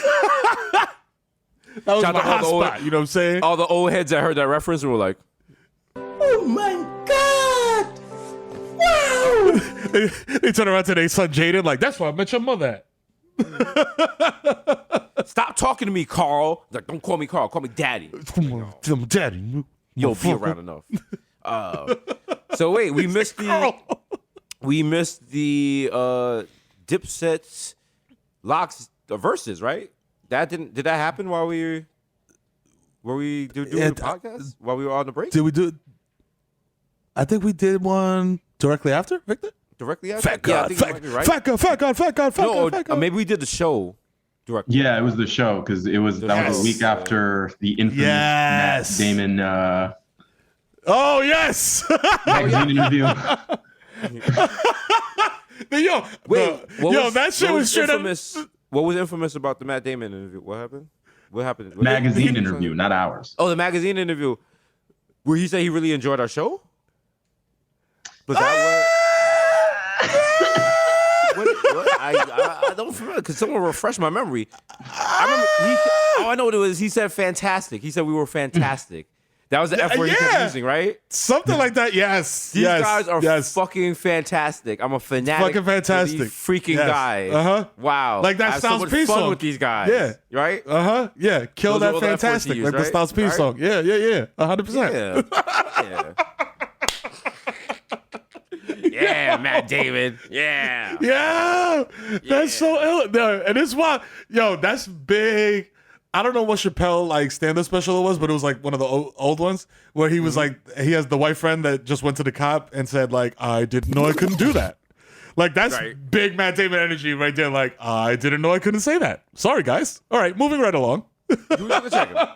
was my hot spot. You know what I'm saying? All the old heads that heard that reference were like, "Oh my God! Wow!" They turn around to their son Jaden like, "That's why I met your mother at." Stop talking to me, Carl. Like, don't call me Carl. Call me Daddy. I'm Daddy. You'll be around enough. So wait, we missed the Dipset's Locks verses, right? Did that happen while we were doing the podcast? While we were on the break? Did we do it? I think we did one directly after, Victor. Directly after? Fat God. No, maybe we did the show directly. Yeah, it was the show because that was a week after the infamous Matt Damon. Oh yes, magazine interview. That shit was straight infamous. What was infamous about the Matt Damon interview? What happened? Magazine interview, not ours. Oh, the magazine interview. Where he said he really enjoyed our show? Was that what? I don't remember because someone refreshed my memory. I know what it was. He said fantastic. He said we were fantastic. That was the F word he kept using, right? Something like that. Yes. These guys are fucking fantastic. I'm a fanatic. Fucking fantastic. For these freaking guys. Wow. Like that Styles P fun song with these guys. Yeah. Right. Yeah. Kill Those that fantastic. use, like right? the Styles P song. Yeah. 100%. Yeah. Yeah, Matt Damon. Yeah. Yeah. That's so ill. No, and it's why, that's big. I don't know what Chappelle stand-up special it was, but it was like one of the old ones where he was like, he has the white friend that just went to the cop and said I didn't know I couldn't do that. Like that's big Matt Damon energy right there. Like I didn't know I couldn't say that. Sorry guys. All right, moving right along. Who's gonna check him?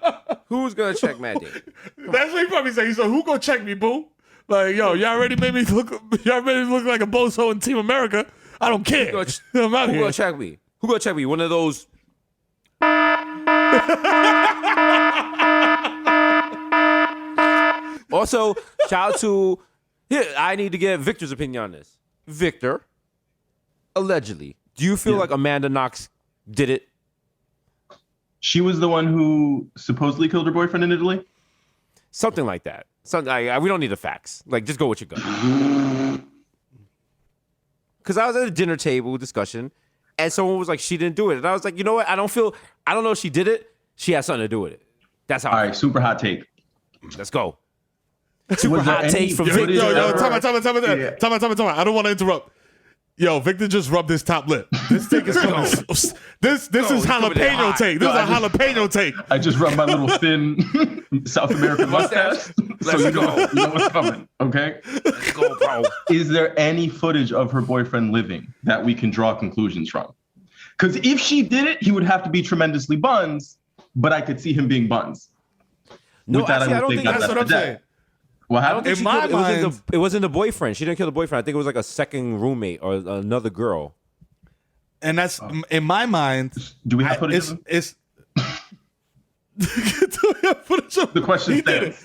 Who's gonna check Matt Damon? That's what he probably said. He said, "Who gonna check me, boo?" Like, y'all already made me look. Y'all already look like a bozo in Team America. I don't care. I'm out here. Who gonna check me? Who gonna check me? One of those. Also, shout out to I need to get Victor's opinion on this. Victor, allegedly, do you feel like Amanda Knox did it? She was the one who supposedly killed her boyfriend in Italy? Something like that. We don't need the facts. Just go with your gut. Because I was at a dinner table discussion, and someone was like, she didn't do it. And I was like, you know what? I don't know if she did it. She has something to do with it. That's how. All right, super hot take. Let's go. Super hot take from Victor. Time out. I don't want to interrupt. Yo, Victor just rubbed his top lip. This take is coming. This is jalapeno take. This is a jalapeno take. I just rubbed my little thin South American mustache. So you know what's coming, okay? Let's go, bro. Is there any footage of her boyfriend living that we can draw conclusions from? Because if she did it, he would have to be tremendously buns, but I could see him being buns. No, I don't think that's what I'm saying. What happened? In my mind, it wasn't the boyfriend. She didn't kill the boyfriend. I think it was like a second roommate or another girl. And that's in my mind. Do we have footage? It's the question stands.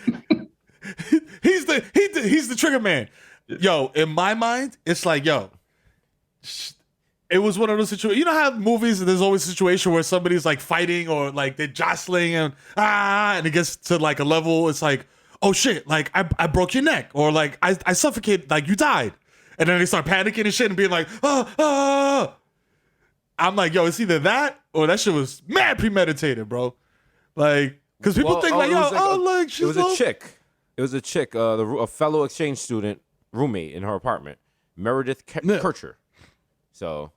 He's the trigger man. Yo, in my mind, it's like, yo, it was one of those situations. You know how movies, there's always a situation where somebody's like fighting or like they're jostling and it gets to like a level. It's like, oh shit, like I broke your neck, or like I suffocated, like you died, and then they start panicking and shit and being like, I'm like, yo, it's either that or that shit was mad premeditated, bro. Like, because people think like, yo, she's it was a chick. It was a chick, a fellow exchange student roommate in her apartment, Meredith Kircher. So,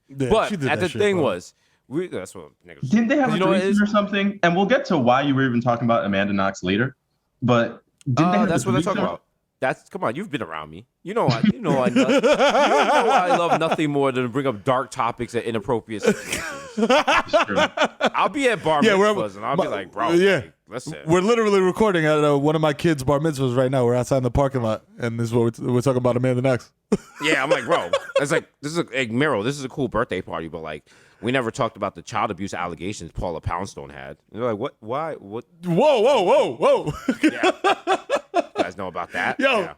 yeah, but at the thing was, that's what niggas. Didn't they have a threesome or something? And we'll get to why you were even talking about Amanda Knox later. But didn't they have that's what they're talking about. Come on, you've been around me. You know I love nothing more than to bring up dark topics at inappropriate situations. I'll be at bar mitzvahs and I'll be like, bro, like, listen. We're literally recording at one of my kids' bar mitzvahs right now. We're outside in the parking lot, and this is what we're talking about Amanda Knox. Yeah, I'm like, bro, it's like, this is like Mero, this is a cool birthday party, but like, we never talked about the child abuse allegations Paula Poundstone had. And they're like, what? Why? What? Whoa. Yeah. You guys know about that? Yo.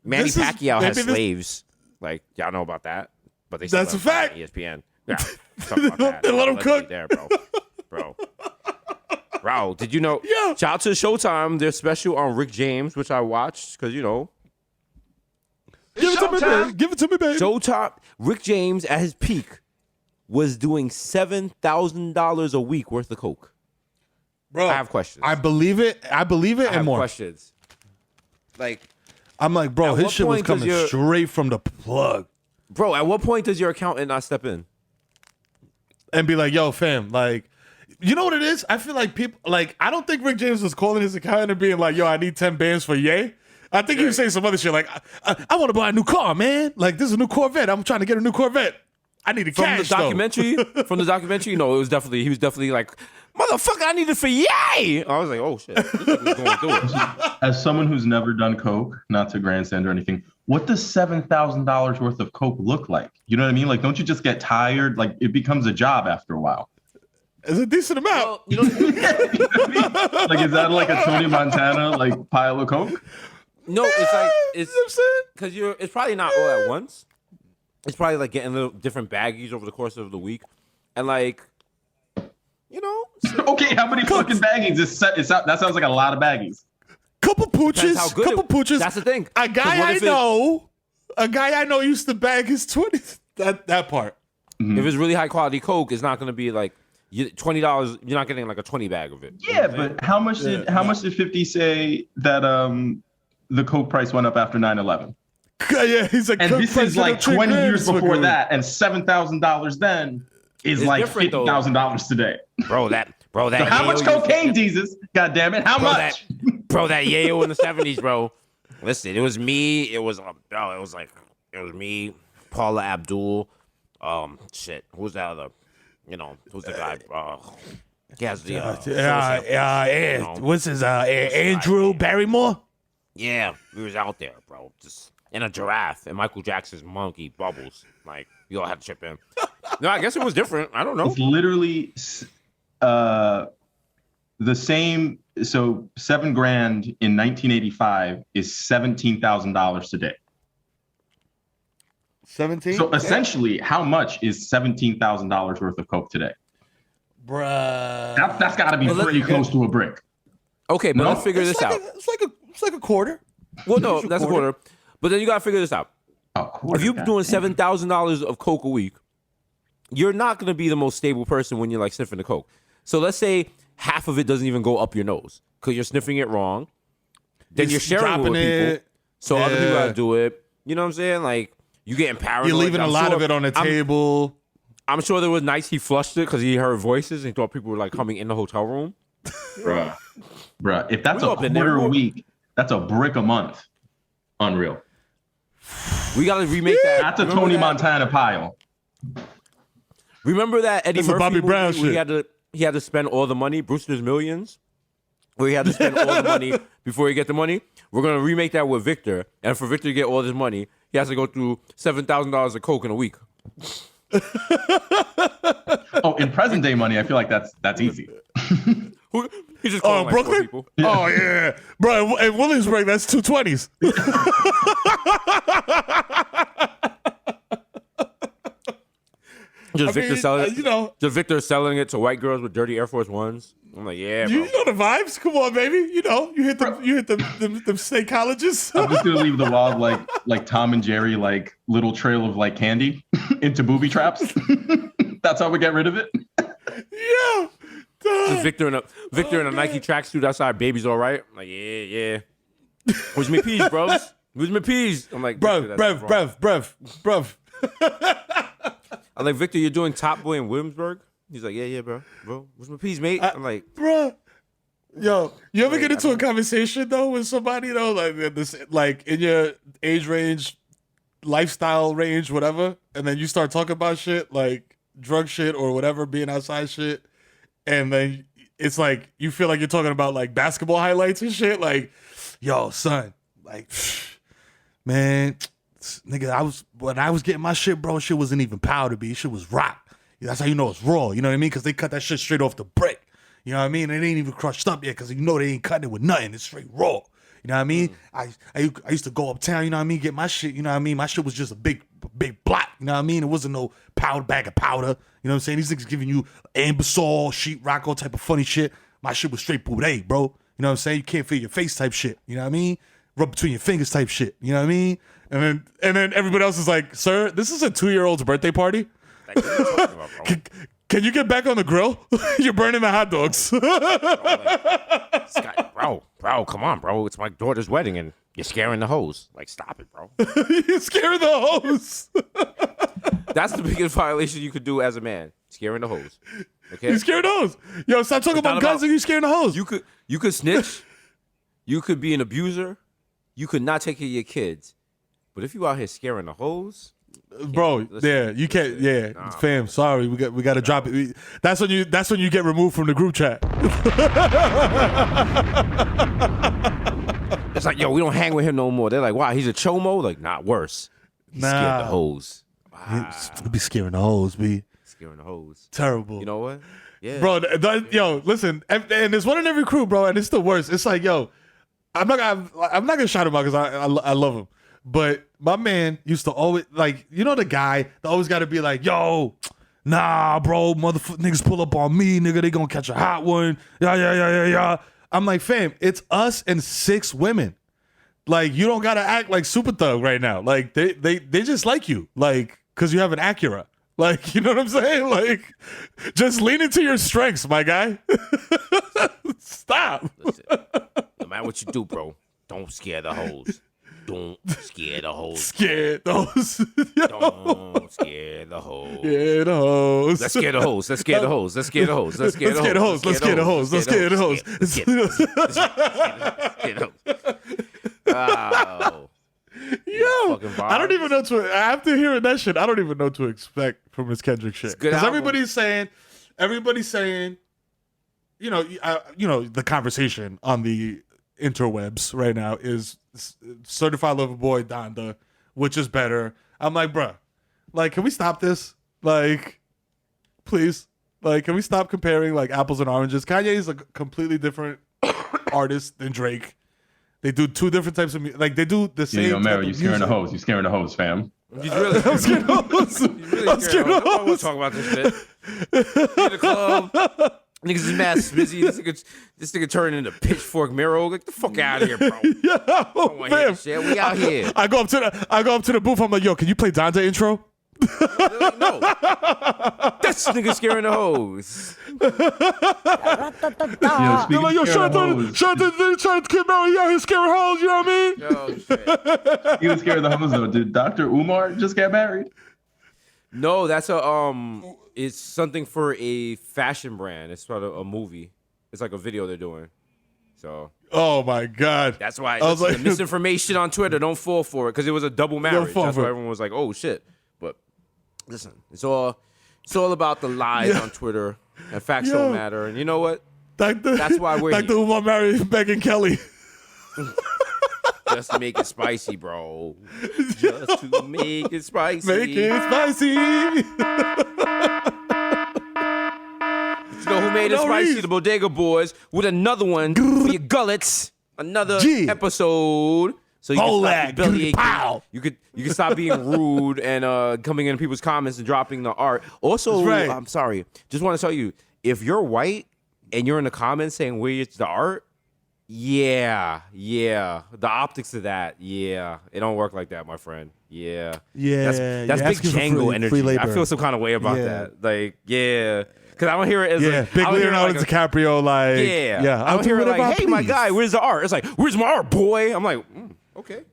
Manny Pacquiao has slaves. Like, y'all know about that? But they that's a fact. ESPN. Yeah. About that. They let him cook. There, bro. Bro, did you know? Yeah. Shout out to Showtime. Their special on Rick James, which I watched because, you know. Give it to me, baby. Showtime. Rick James at his peak was doing $7,000 a week worth of coke. Bro, I have questions. I believe it and more. Questions. Like, I'm like, bro, his shit was coming straight from the plug. Bro, at what point does your accountant not step in? And be like, yo, fam, like, you know what it is? I feel like people, like, I don't think Rick James was calling his accountant and being like, yo, I need 10 bands for Ye. I think he was saying some other shit like, I want to buy a new car, man. Like, this is a new Corvette. I'm trying to get a new Corvette. I need a cash, From the documentary, you know, he was definitely like, motherfucker, I need it for Ye. I was like, oh shit, this nigga's going through it. As someone who's never done coke, not to grandstand or anything, what does $7,000 worth of coke look like? You know what I mean? Like, don't you just get tired? Like, it becomes a job after a while. It's a decent amount. Well, you know what I mean? Like, is that like a Tony Montana like pile of coke? No, it's like because it's probably not all at once. It's probably like getting little different baggies over the course of the week, and like, you know. Okay, how many fucking baggies? That sounds like a lot of baggies. Couple pooches. That's the thing. A guy I know used to bag his 20s. That part. Mm-hmm. If it's really high quality coke, it's not going to be like $20. You're not getting like a 20 bag of it. Yeah, but how much did 50 say that the coke price went up after 9/11? Yeah, he's like, and this is like 20 years before that, and $7,000 then is like $50,000 today. Bro, that. So how much cocaine, Jesus? God damn it, how much? That Yale in the 70s, bro. Listen, it was me. It was me, Paula Abdul. Shit, who's that other? You know, who's the guy? He has the what's his Andrew Barrymore? Yeah, we was out there, bro. Just in a giraffe and Michael Jackson's monkey Bubbles. Like, we all had to chip in. No, I guess it was different. I don't know. It's literally the same. So $7,000 in 1985 is $17,000 today. 17. So essentially, how much is $17,000 worth of coke today? Bruh, that's got to be pretty close to a brick. Okay, but let's figure this out. It's like a quarter. Well, no, that's a quarter. But then you gotta figure this out. If you're doing $7,000 of coke a week, you're not gonna be the most stable person when you're like sniffing the coke. So let's say half of it doesn't even go up your nose because you're sniffing it wrong. Then you're sharing it with people, so other people gotta do it. You know what I'm saying? Like, you getting paranoid. You're leaving a lot of it on the table. I'm sure there was nights he flushed it because he heard voices and he thought people were like coming in the hotel room. Bruh, if that's a quarter a week, that's a brick a month. Unreal. We gotta remake that. That's a Tony Montana pile. Remember that Eddie Murphy Bobby Brown shit? He had to spend all the money, Brewster's Millions, where he had to spend all the money before he get the money. We're gonna remake that with Victor, and for Victor to get all this money, he has to go through $7,000 of coke in a week. Oh, in present day money, I feel like that's easy. He's just calling Brooklyn? people. Yeah. Oh yeah, bro. In Williamsburg, that's 220s. Just Victor selling it to white girls with dirty Air Force Ones. I'm like, yeah, bro. You know the vibes. Come on, baby. You hit them state colleges. I'm just gonna leave the wild like Tom and Jerry like little trail of like candy into booby traps. That's how we get rid of it. Yeah. Just Victor in a Nike tracksuit outside. Baby's all right. I'm like, yeah. Where's my peas, bros? Where's my peas? I'm like, bruv. I'm like, Victor, you're doing Top Boy in Williamsburg? He's like, yeah, bro. Where's my peas, mate? I'm like, bruh. Yo, you ever get into a conversation though with somebody though, like in your age range, lifestyle range, whatever, and then you start talking about shit like drug shit or whatever, being outside shit, and then it's like you feel like you're talking about like basketball highlights and shit, like, yo, son, like, man, nigga, when I was getting my shit, bro, shit wasn't even powder, B. Shit was rock. That's how you know it's raw. You know what I mean? Because they cut that shit straight off the brick. You know what I mean? It ain't even crushed up yet because you know they ain't cutting it with nothing. It's straight raw. You know what I mean? I used to go uptown, you know what I mean, get my shit, you know what I mean? My shit was just a big block, you know what I mean? It wasn't no bag of powder. You know what I'm saying? These niggas giving you Ambisol, sheetrock, all type of funny shit. My shit was straight boudet, bro. You know what I'm saying? You can't feel your face type shit. You know what I mean? Rub between your fingers type shit. You know what I mean? And then everybody else is like, sir, this is a 2-year-old's birthday party. like, what are you talking about, bro? Can you get back on the grill? You're burning the hot dogs. Bro, come on, bro. It's my daughter's wedding and you're scaring the hoes. Like, stop it, bro. You're scaring the hoes. That's the biggest violation you could do as a man. Scaring the hoes. Okay? You scaring the hoes. Yo, stop talking about guns and you scaring the hoes. You could snitch. You could be an abuser. You could not take care of your kids. But if you out here scaring the hoes, bro, you can't. Yeah, nah, fam. Sorry, we got to drop it. That's when you get removed from the group chat. It's like, yo, we don't hang with him no more. They're like, wow, he's a chomo. Like, not worse. He scared the hoes. Wow. He'll be scaring the hoes, B. Scaring the hoes. Terrible. You know what? Yeah, bro. Yo, listen, and there's one in every crew, bro, and it's the worst. It's like, yo, I'm not gonna shout him out because I love him. But my man used to always, like, you know the guy that always got to be like, yo, nah, bro, motherfuckers niggas pull up on me, nigga, they gonna catch a hot one. Yeah. I'm like, fam, it's us and 6 women. Like, you don't got to act like Super Thug right now. Like, they just like you, like, because you have an Acura. Like, you know what I'm saying? Like, just lean into your strengths, my guy. Stop. Listen, no matter what you do, bro, don't scare the hoes. Don't scare the hoes. Scare those. Don't scare the hoes. Yeah, the hoes. Let's scare the hoes. Let's scare the hoes. Let's scare the hoes. Let's scare the hoes. Let's scare the hoes. Let's scare the hoes. Let's scare the hoes. Oh. Yo, I don't even know after hearing that shit, I don't even know what to expect from Miss Kendrick shit. Because everybody's saying, you know, the conversation on the interwebs right now is Certified Lover Boy Donda, which is better. I'm like, bruh, like, can we stop this? Like, please, like, can we stop comparing like apples and oranges? Kanye is a completely different artist than Drake. They do 2 different types of music. Like, they do the same. Yo, Mero, you scaring the hoes. You scaring the hoes, fam. He's really I'm scared of hoes. I'm scared of hoes. We'll talk about this shit. In the club. Niggas is mad smizzy. This nigga turning into Pitchfork Mero. Get the fuck out of here, bro. Yo, fam. Shit. We out here. I go up to the booth. I'm like, yo, can you play Donda intro? No. This nigga scaring the hoes. They're like, yo, shout to Kid Mero. Yeah, he's scaring hoes. You know what I mean? Yo, shit. He was scaring the hoes though. Did Dr. Umar just get married? No, that's it's something for a fashion brand. It's sort of a movie. It's like a video they're doing. So. Oh my God. That's why I was like, the misinformation on Twitter. Don't fall for it because it was a double marriage. That's why everyone was like, "Oh shit." But listen, it's all about the lies on Twitter and facts don't matter. And you know what? That's why we're Dr. Umar married Megyn Kelly. Just to make it spicy, bro. Just to make it spicy. Make it spicy. You know who made it spicy? The Bodega Boys with another one for your gullets. Another episode. So you can stop belly aching. You can stop being rude and coming in people's comments and dropping the art. Also, I'm sorry. Just want to tell you, if you're white and you're in the comments saying where's the art, yeah, the optics of that, it don't work like that, my friend. That's big Django energy. I feel some kind of way about that. Like, because I don't hear it as like big Leonardo DiCaprio. Like, I don't hear it like, hey, my guy, where's the art? It's like, where's my art, boy? I'm like, okay.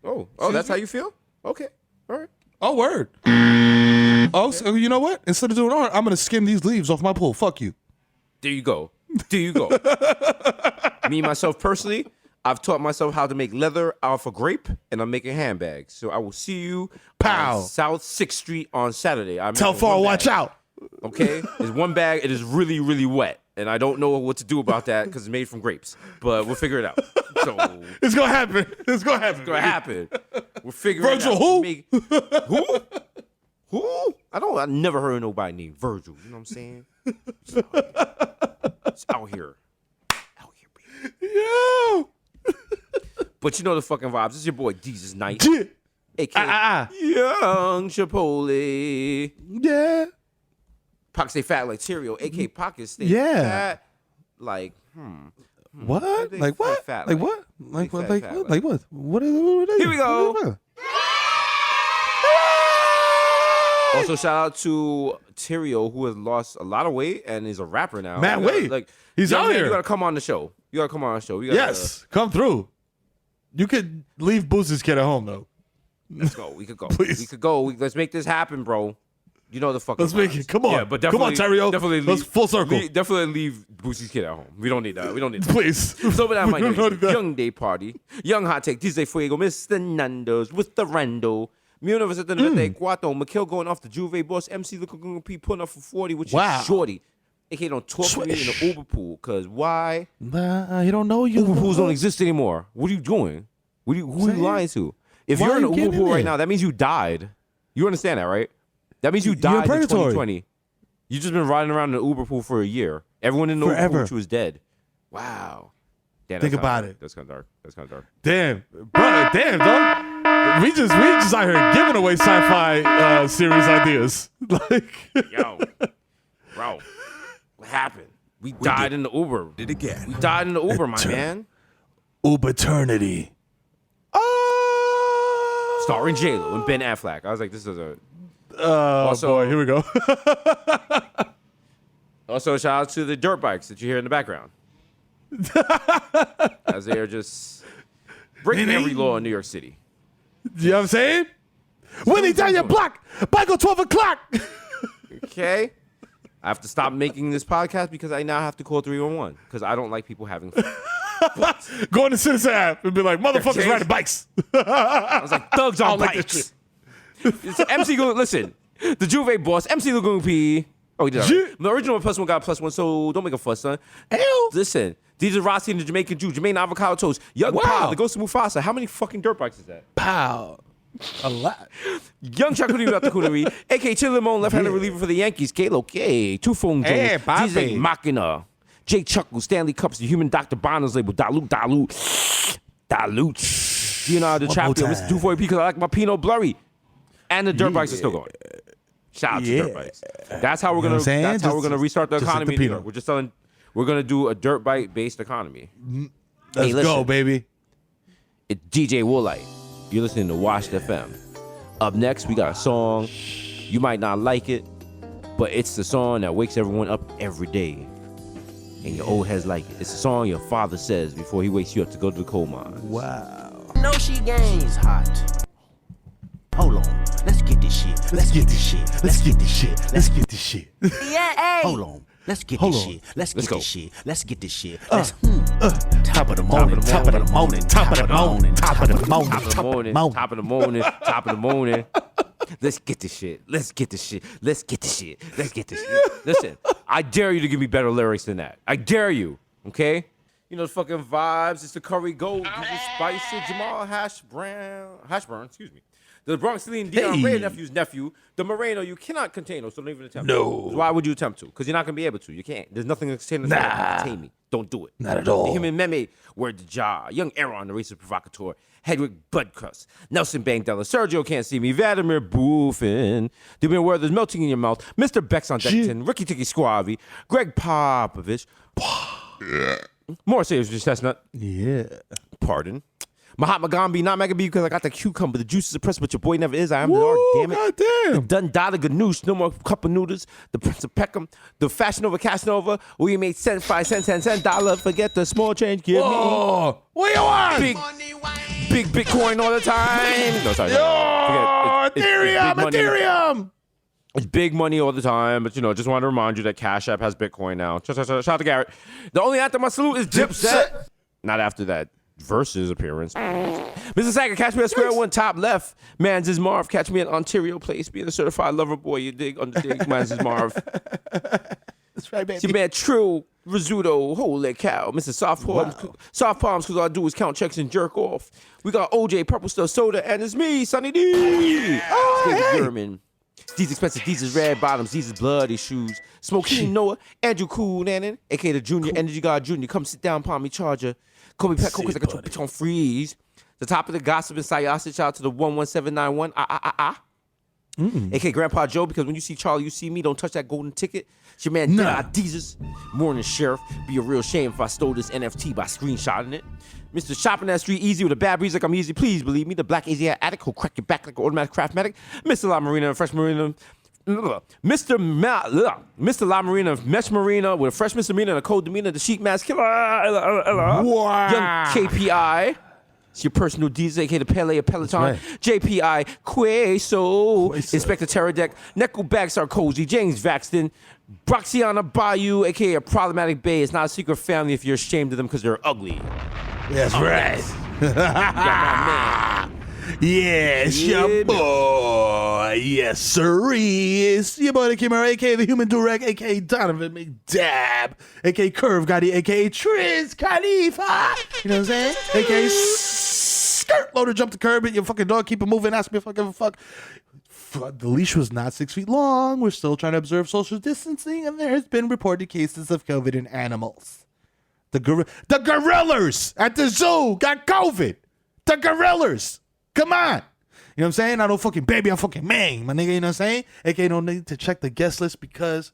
Oh, that's how you feel? Okay, all right. Oh, word. So you know what? Instead of doing art, I'm gonna skim these leaves off my pool. Fuck you. There you go. Me, myself, personally, I've taught myself how to make leather out of grape, and I'm making handbags. So I will see you on South 6th Street on Saturday. Tell Far, watch out. Okay? It's one bag. It is really, really wet, and I don't know what to do about that because it's made from grapes. But we'll figure it out. So it's going to happen. It's going to happen. We'll figure it out. Who? Who? I never heard of nobody named Virgil. You know what I'm saying? It's out here. Baby. Yo. But you know the fucking vibes. This is your boy Jesus Knight. A.K.A. Young Chipotle. Yeah. Pockets stay fat like cereal. A.K.A. Pockets stay fat like, What? Like what? Fat, like what? Like what? Like what? Like what? What is it? Here we go. Also, shout out to Tyrio, who has lost a lot of weight and is a rapper now. Man, wait. He's out here. You got to come on the show. Yes, come through. You could leave Boosie's kid at home, though. Let's go. We could go. Please. We could go. Let's make this happen, bro. You know the fucking Let's make it. Come on. Yeah, but come on, Tyrio. Definitely leave. Let's full circle. Definitely leave Boosie's kid at home. We don't need that. Please. So, but that might be Young Day Party. Young Hot Take. DJ Fuego. Mr. Nando's with the Rando. Universe at the 94. McKill going off the Juve boss. MC looking P putting up for 40, which is shorty. AK don't talk to me in the Uber pool. Cause why? Nah, he don't know you. Uber pools don't exist anymore. What are you doing? Who are you lying to? If you're in an Uber pool right now, that means you died. You understand that, right? That means you died in 2020. You just been riding around in an Uber pool for a year. Everyone in the Uber pool was dead. Wow. Damn, think about it. That's kind of dark. Damn, bro. Damn, dog. We just out here giving away sci-fi series ideas. Like, yo, bro, what happened? We died in the Uber. Did again. We died in the Uber, my man. Ubeternity. Starring J-Lo and Ben Affleck. I was like, this is a. Boy, here we go. Also, shout out to the dirt bikes that you hear in the background. As they are just breaking every law in New York City. You know what I'm saying? Winnie down your block. Bike on 12 o'clock. Okay. I have to stop making this podcast because I now have to call 311 because I don't like people having fun. Go on the Citizen app and be like, motherfuckers riding bikes. I was like, thugs on bikes. It's MC Lagoon. Listen, the Juve boss, MC Lagoon P. Oh, he did all right. The original +1 got +1, so don't make a fuss, son. Hell. Listen, DJ Rossi and the Jamaican Jew, Jermaine Avocado Toast, Young Pow, the Ghost of Mufasa. How many fucking dirt bikes is that? Pow. A lot. Young Chakuri Dr. Coonery, a.k.a. Chili Limon, left-handed reliever for the Yankees, Kalo K, Two Phone Jones, DJ Machina, Jake Chuckle, Stanley Cups, the Human Dr. Bonner's label, Dilute. Leonardo DiCaprio, Mr. 240p, because I like my Pinot Blurry. And the dirt bikes are still going. Shout out to dirt bikes. That's how we're gonna. That's how we're gonna restart the economy. Like the in New York. We're just telling. We're gonna do a dirt bike based economy. Let's go, baby. It's DJ Woolite. You're listening to Washed FM. Up next, we got a song. You might not like it, but it's the song that wakes everyone up every day. And your old heads like it. It's a song your father says before he wakes you up to go to the coal mine. Wow. No, she gains hot. Hold on. Let's get this shit. Let's get this shit. Let's get this shit. Let's get this shit. Yeah, hey. Hold on. Let's get this shit. Let's get this shit. Let's get this shit. Let's top of the morning. Top of the morning. Top of the morning. Top of the morning. Top of the morning. Top of the morning. Top of the morning. Let's get this shit. Let's get this shit. Let's get this shit. Let's get this shit. Listen, I dare you to give me better lyrics than that. I dare you. Okay? You know the fucking vibes. It's the curry gold, Jesus spicy, Jamal Hashburn, excuse me. The Bronx Lean Dion Ray nephew's nephew, the Moreno, you cannot contain us, so don't even attempt to. So why would you attempt to? Because you're not going to be able to. You can't. There's nothing to contain me. Don't do it. Not at all. The human meme, word to jaw. Young Aaron, the racist provocateur. Hedwig Budcuss. Nelson Bangdella. Sergio Can't See Me. Vladimir Boofin. Demir Werther's melting in your mouth. Mr. Bex on Deckton. Ricky Tiki Squavi. Greg Popovich. More serious chestnut. Yeah. Pardon. Mahatma Gandhi, not Mega B because I got the cucumber. The juice is suppressed, but your boy never is. I am the Lord, damn it. Goddamn. The Dundada Ganoush, no more cup of noodles. The Prince of Peckham, the Fashion Over Casanova. We made cents, 5 cents, $10. Forget the small change. Give me. What you want? Big Bitcoin all the time. No, sorry. Ethereum. It's big money all the time, but just want to remind you that Cash App has Bitcoin now. Shout out to Garrett. The only anthem I salute is Dipset. Not after that Versus appearance. Mr. Sager, catch me at Square One, top left. Mans is Marv. Catch me at Ontario Place. Being a certified lover boy, you dig? Underdig, Mans is Marv. That's right, baby. See, man, Trill, Rizzuto, holy cow. Mr. Soft Palms, because all I do is count checks and jerk off. We got OJ, Purple Stuff Soda, and it's me, Sonny D. German. These expensive, these is red bottoms, these is bloody shoes. Smoking Noah, Andrew Cool Nannon, aka the Junior, Energy God Junior. Come sit down, palm me charger. Call me Petco because I got your bitch on freeze. The top of the gossip and Sayasa, shout out to the 11791. AKA Grandpa Joe, because when you see Charlie, you see me. Don't touch that golden ticket. It's your man, Desus. Morning Sheriff. Be a real shame if I stole this NFT by screenshotting it. Mr. Shopping that street easy with a bad breeze like I'm easy. Please believe me. The black easy addict who'll crack your back like an automatic craftmatic. Mr. La Marina, fresh Marina. Mr. La Marina, Mesh Marina with a fresh misdemeanor and a cold demeanor. The sheet mask killer. Wow. Young KPI. It's your personal DJ, aka the Pele of Peloton. Right. JPI, Queso. Inspector Terradec, Nickelback Sarkozy, James Vaxton, Broxiana Bayou, aka a problematic bay. It's not a secret family if you're ashamed of them because they're ugly. That's right. Got my man. Yes, your boy. Yes, sir. It's your boy, the Kimmer, a.k.a. the Human Direct, a.k.a. Donovan McDab, a.k.a. Curve Gotti, a.k.a. Triz Khalifa. You know what I'm saying? A.k.a. Skirt Loader, jump the curb, hit your fucking dog, keep it moving, ask me if I give a fuck. The leash was not 6 feet long. We're still trying to observe social distancing, and there has been reported cases of COVID in animals. The gorillas at the zoo got COVID. The gorillas. Come on. You know what I'm saying? I don't fucking baby, I'm fucking man, my nigga, you know what I'm saying? AKA don't need to check the guest list because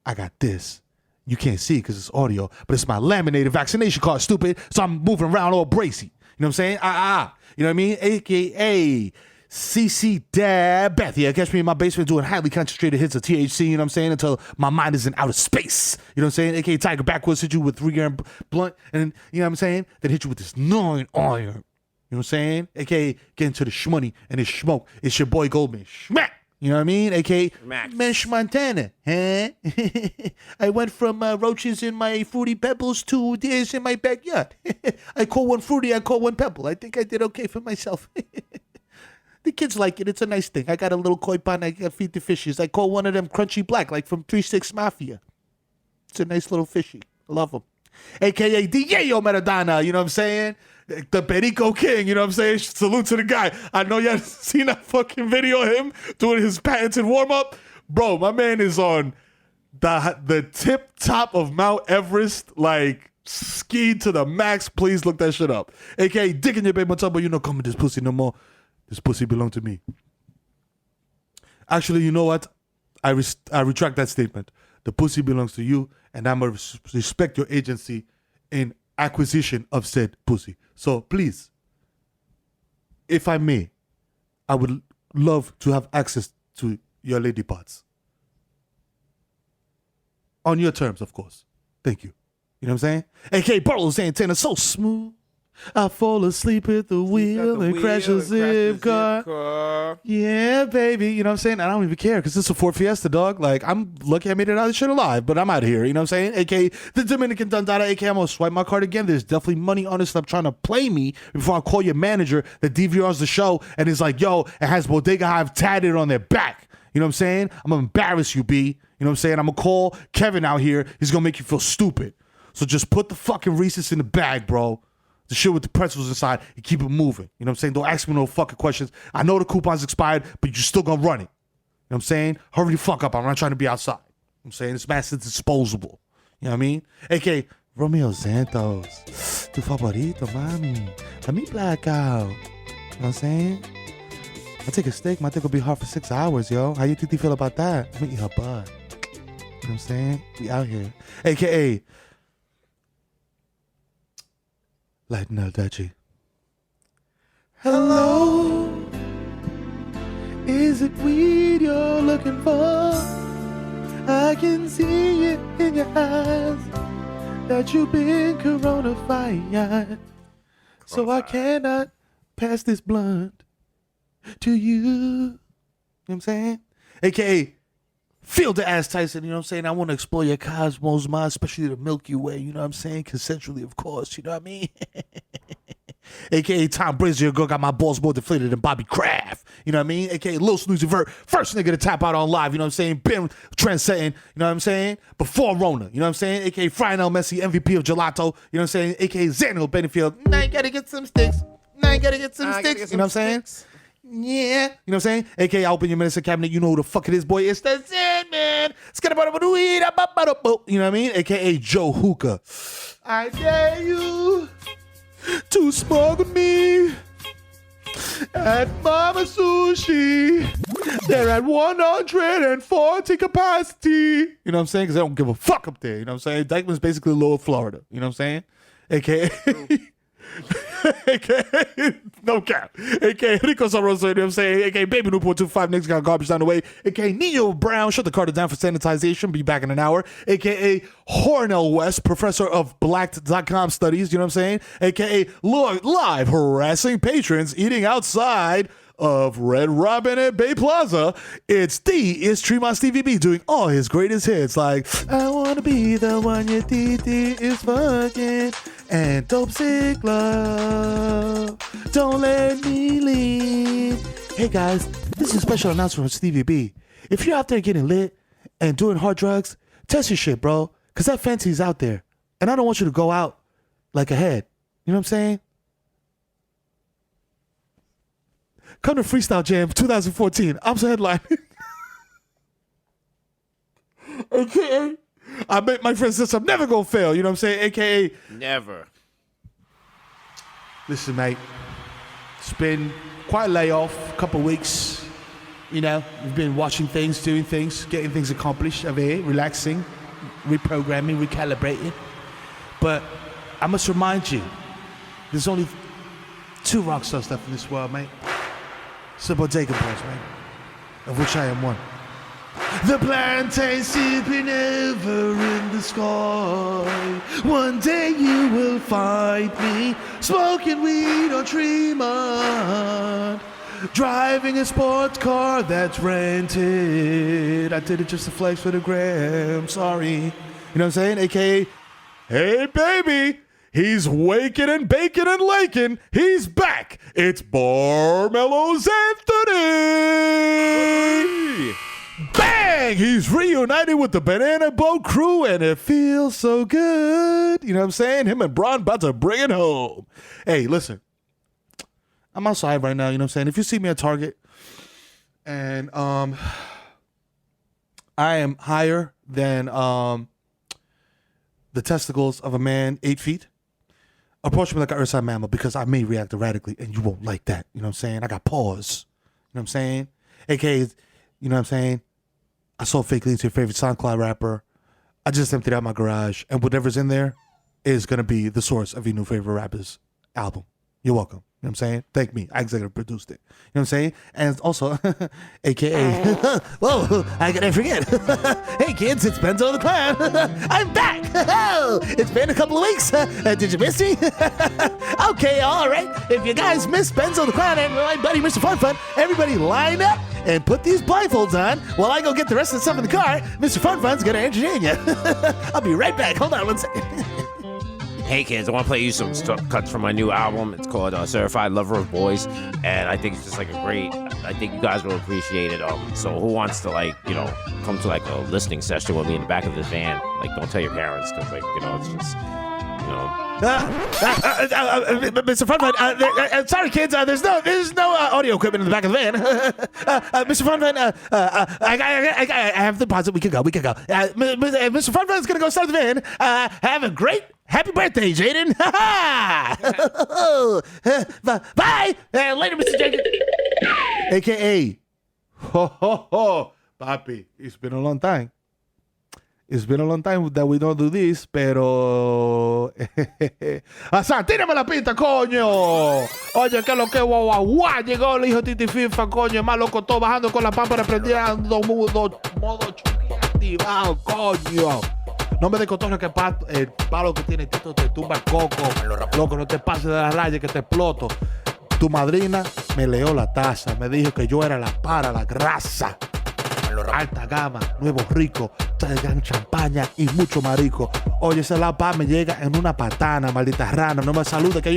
I got this. You can't see it because it's audio, but it's my laminated vaccination card, stupid. So I'm moving around all bracy. You know what I'm saying? You know what I mean? AKA CC Dab Bethia. Catch me in my basement doing highly concentrated hits of THC, you know what I'm saying? Until my mind is in outer space. You know what I'm saying? AKA Tiger Backwoods hit you with 3-gram blunt, and you know what I'm saying? Then hit you with this 9 iron. You know what I'm saying? AKA get into the shmoney and the smoke. It's your boy Goldman. Schmack. You know what I mean? AKA Mesh Montana. Huh? I went from roaches in my Fruity Pebbles to this in my backyard. I call one Fruity, I call one Pebble. I think I did okay for myself. The kids like it. It's a nice thing. I got a little koi pond. I got feed the fishes. I call one of them Crunchy Black, like from 3-6 Mafia. It's a nice little fishy. I love them. AKA Diego Maradona. You know what I'm saying? The Perico King, you know what I'm saying? Salute to the guy. I know y'all seen that fucking video of him doing his patented warm-up. Bro, my man is on the tip top of Mount Everest, like skied to the max. Please look that shit up. AKA digging your baby on top, but you know, come with this pussy no more. This pussy belong to me. Actually, you know what? I retract that statement. The pussy belongs to you, and I'm going to respect your agency in acquisition of said pussy. So please, if I may, I would love to have access to your lady parts. On your terms, of course. Thank you. You know what I'm saying? A.K. Bartles Antenna, so smooth. I fall asleep at the wheel and crash a zip car. Yeah, baby. You know what I'm saying? I don't even care because it's a Ford Fiesta, dog. Like, I'm lucky I made it out of this shit alive, but I'm out of here. You know what I'm saying? A.K. the Dominican Dundada. A.K. I'm going to swipe my card again. There's definitely money on this. Stop trying to play me before I call your manager that DVRs the show and is like, yo, it has Bodega Hive tatted on their back. You know what I'm saying? I'm going to embarrass you, B. You know what I'm saying? I'm going to call Kevin out here. He's going to make you feel stupid. So just put the fucking Reese's in the bag, bro. The shit with the pretzels inside and keep it moving. You know what I'm saying? Don't ask me no fucking questions. I know the coupon's expired, but you're still gonna run it. You know what I'm saying? Hurry the fuck up. I'm not trying to be outside. You know what I'm saying? This master's disposable. You know what I mean? AKA Romeo Santos. Tu favorito, mami. Let me black out. You know what I'm saying? I take a steak, my dick will be hard for 6 hours, yo. How you think they feel about that? Let me eat her butt. You know what I'm saying? We out here. AKA Lighten El Dutchie. Hello. Is it weed you're looking for? I can see it in your eyes that you've been coronafied. So I cannot pass this blunt to you. You know what I'm saying? AKA Feel the Ass Tyson, you know what I'm saying? I want to explore your cosmos, man, especially the Milky Way, you know what I'm saying? Consensually, of course, you know what I mean? AKA Tom Brazier, girl got my balls more deflated than Bobby Kraft, you know what I mean? AKA Lil Snoozy Vert, first nigga to tap out on live, you know what I'm saying? Been trendsetting, you know what I'm saying? Before Rona, you know what I'm saying? AKA Frian L. Messi, MVP of Gelato, you know what I'm saying? AKA Xanil Benefield, now you gotta get some sticks, you know what I'm saying? Yeah, you know what I'm saying? AKA open your minister cabinet, you know who the fuck it is, boy. It's the Zen Man. You know what I mean? AKA Joe Hookah. I dare you to smoke with me at Mama Sushi. They're at 140 capacity. You know what I'm saying? Because they don't give a fuck up there. You know what I'm saying? Dykeman's basically lower Florida. You know what I'm saying? AKA AKA no cap. AKA Rico Saroso, you know what I'm saying? AKA Baby Newport 25 niggas got garbage down the way. AKA Neo Brown, shut the Carter down for sanitization, be back in an hour. AKA Hornell West, professor of black.com studies, you know what I'm saying? AKA live harassing patrons eating outside of Red Robin at Bay Plaza. It's Tremont Stevie B doing all his greatest hits like I wanna be the one your TT is fucking and Dope Sick Love. Don't let me leave. Hey guys, this is a special announcement from Stevie B. If you're out there getting lit and doing hard drugs, test your shit, bro. Cause that fancy's out there. And I don't want you to go out like a head. You know what I'm saying? Come to Freestyle Jam 2014. I'm the headline. AKA, I bet my friend says I'm never gonna fail. You know what I'm saying? AKA, never. Listen, mate. It's been quite a layoff, a couple of weeks. You know, we've been watching things, doing things, getting things accomplished over here, relaxing, reprogramming, recalibrating. But I must remind you, there's only 2 rock stars left in this world, mate. It's the Bodega Boys, man, of which I am one. The plantain sleeping ever in the sky. One day you will find me smoking weed on Tremont, driving a sports car that's rented. I did it just to flex for the gram. Sorry. You know what I'm saying? AKA, hey baby. He's waking and baking and laking. He's back. It's Barmelo's Anthony. Bang! He's reunited with the Banana Boat crew, and it feels so good. You know what I'm saying? Him and Bron about to bring it home. Hey, listen. I'm outside right now. You know what I'm saying? If you see me at Target, and I am higher than the testicles of a man 8 feet. Approach me like an earthside mammal because I may react erratically and you won't like that. You know what I'm saying? I got paws. You know what I'm saying? AKA, you know what I'm saying? I sold fake leads to your favorite SoundCloud rapper. I just emptied out my garage and whatever's in there is going to be the source of your new favorite rapper's album. You're welcome. You know what I'm saying? Thank me. I executive produced it. You know what I'm saying? And also, AKA, whoa, how could I forget? Hey kids, it's Benzo the Clown. I'm back. It's been a couple of weeks. Did you miss me? Okay, all right. If you guys missed Benzo the Clown and my buddy Mr. Fun Fun, everybody line up and put these blindfolds on while I go get the rest of the stuff in the car. Mr. Fun Fun's going to entertain you. I'll be right back. Hold on one second. Hey kids, I want to play you some cuts from my new album. It's called Certified Lover of Boys, and I think it's just like a great I think you guys will appreciate it. So who wants to come to a listening session with me in the back of this van? Don't tell your parents because it's just Mr. Funfan, sorry kids, there's no audio equipment in the back of the van. Mr. Funfan, I have the deposit. We can go. Mr. Funfan's gonna go start the van. Have a great happy birthday, Jaden. Bye. Later, Mr. Jenkins. AKA, ho, papi. It's been a long time. It's been a long time that we don't do this, pero... Hasan, tírame la pista, coño. Oye, ¿qué es lo que guau? Llegó el hijo Titi FIFA, coño. Más loco, todo bajando con la pámpara, prendiendo modo chuki activado, coño. No me de cotorre que el palo que tiene Tito te tumba el coco. Loco, no te pases de la raya que te exploto. Tu madrina me leó la taza. Me dijo que yo era la grasa. Alta gama, nuevo rico, traigan champaña y mucho marico. Oye, ese lapa me llega en una patana, maldita rana. No me salude, que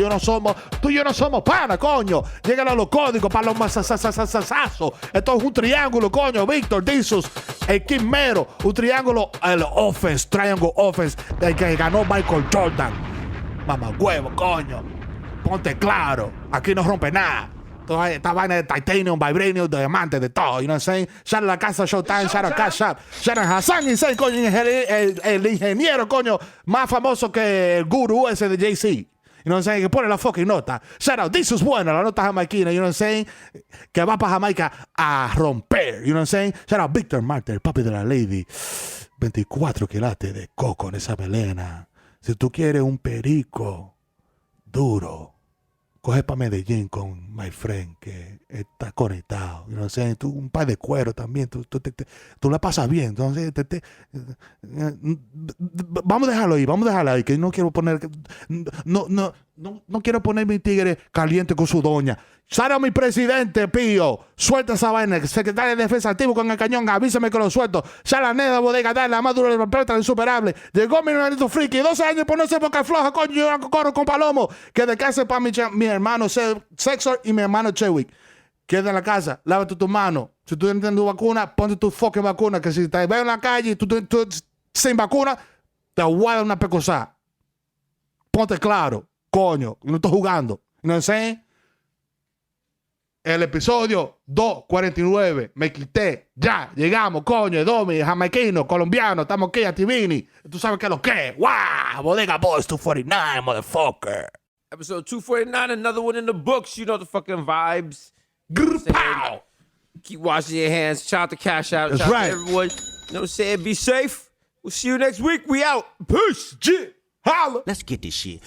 tú y yo no somos pana, coño. Llegan a los códigos para los masasasasasazos. Esto es un triángulo, coño. Víctor, Desus, el King Mero. Un triángulo, el Triangle Offense, el que ganó Michael Jordan. Mamá huevo, coño. Ponte claro, aquí no rompe nada. Toda esta vaina de titanium, vibranium, de diamante, de todo, you know what I'm saying? Shout out la casa Showtime, shout out Cash Shop, shout out Hasan Insane, coño, el ingeniero, coño, más famoso que el gurú ese de JC. You know what I'm saying? Que pone la fucking nota. Shout out, Desus buena, la nota jamaiquina, you know what I'm saying? Que va para Jamaica a romper, you know what I'm saying? Shout out Victor Martin, el papi de la lady. 24 quilates de coco en esa melena. Si tú quieres un perico duro, coge para Medellín con my friend que está conectado. You know what I'm saying? Tú, un par de cuero también. Tú la pasas bien. Entonces, vamos a dejarlo ahí. Que no quiero poner... No quiero poner mi tigre caliente con su doña. Sara, mi presidente, pío. Suelta esa vaina. Secretario de Defensa activo con el cañón. Avísame que lo suelto. Sara Neda, bodega, dale, la más dura del papel, insuperable. Llegó mi hermanito friki. 12 años por no ser boca floja, coño. Yo corro con palomo. Que de casa para mi hermano Sexor y mi hermano Chewick. Quédate en la casa. Lávate tus manos. Si tú no tienes tu vacuna, ponte tu fucking vacuna. Que si te veo en la calle y tú sin vacuna, te voy a dar una pecosada. Ponte claro. Coño, no estoy jugando. You know what I'm saying? El episodio 249. Me quité. Ya, llegamos, coño. Domi, jamaiquino, colombiano. Estamos aquí a Tivini. Tú sabes qué es lo que es. ¡Wow! Bodega Boys 249, motherfucker. Episode 249, another one in the books. You know the fucking vibes. Pow! Keep washing your hands. Shout out to Cash Out. That's Shout right. out to everyone. You know what I'm saying? Be safe. We'll see you next week. We out. Peace. Holla. Let's get this shit.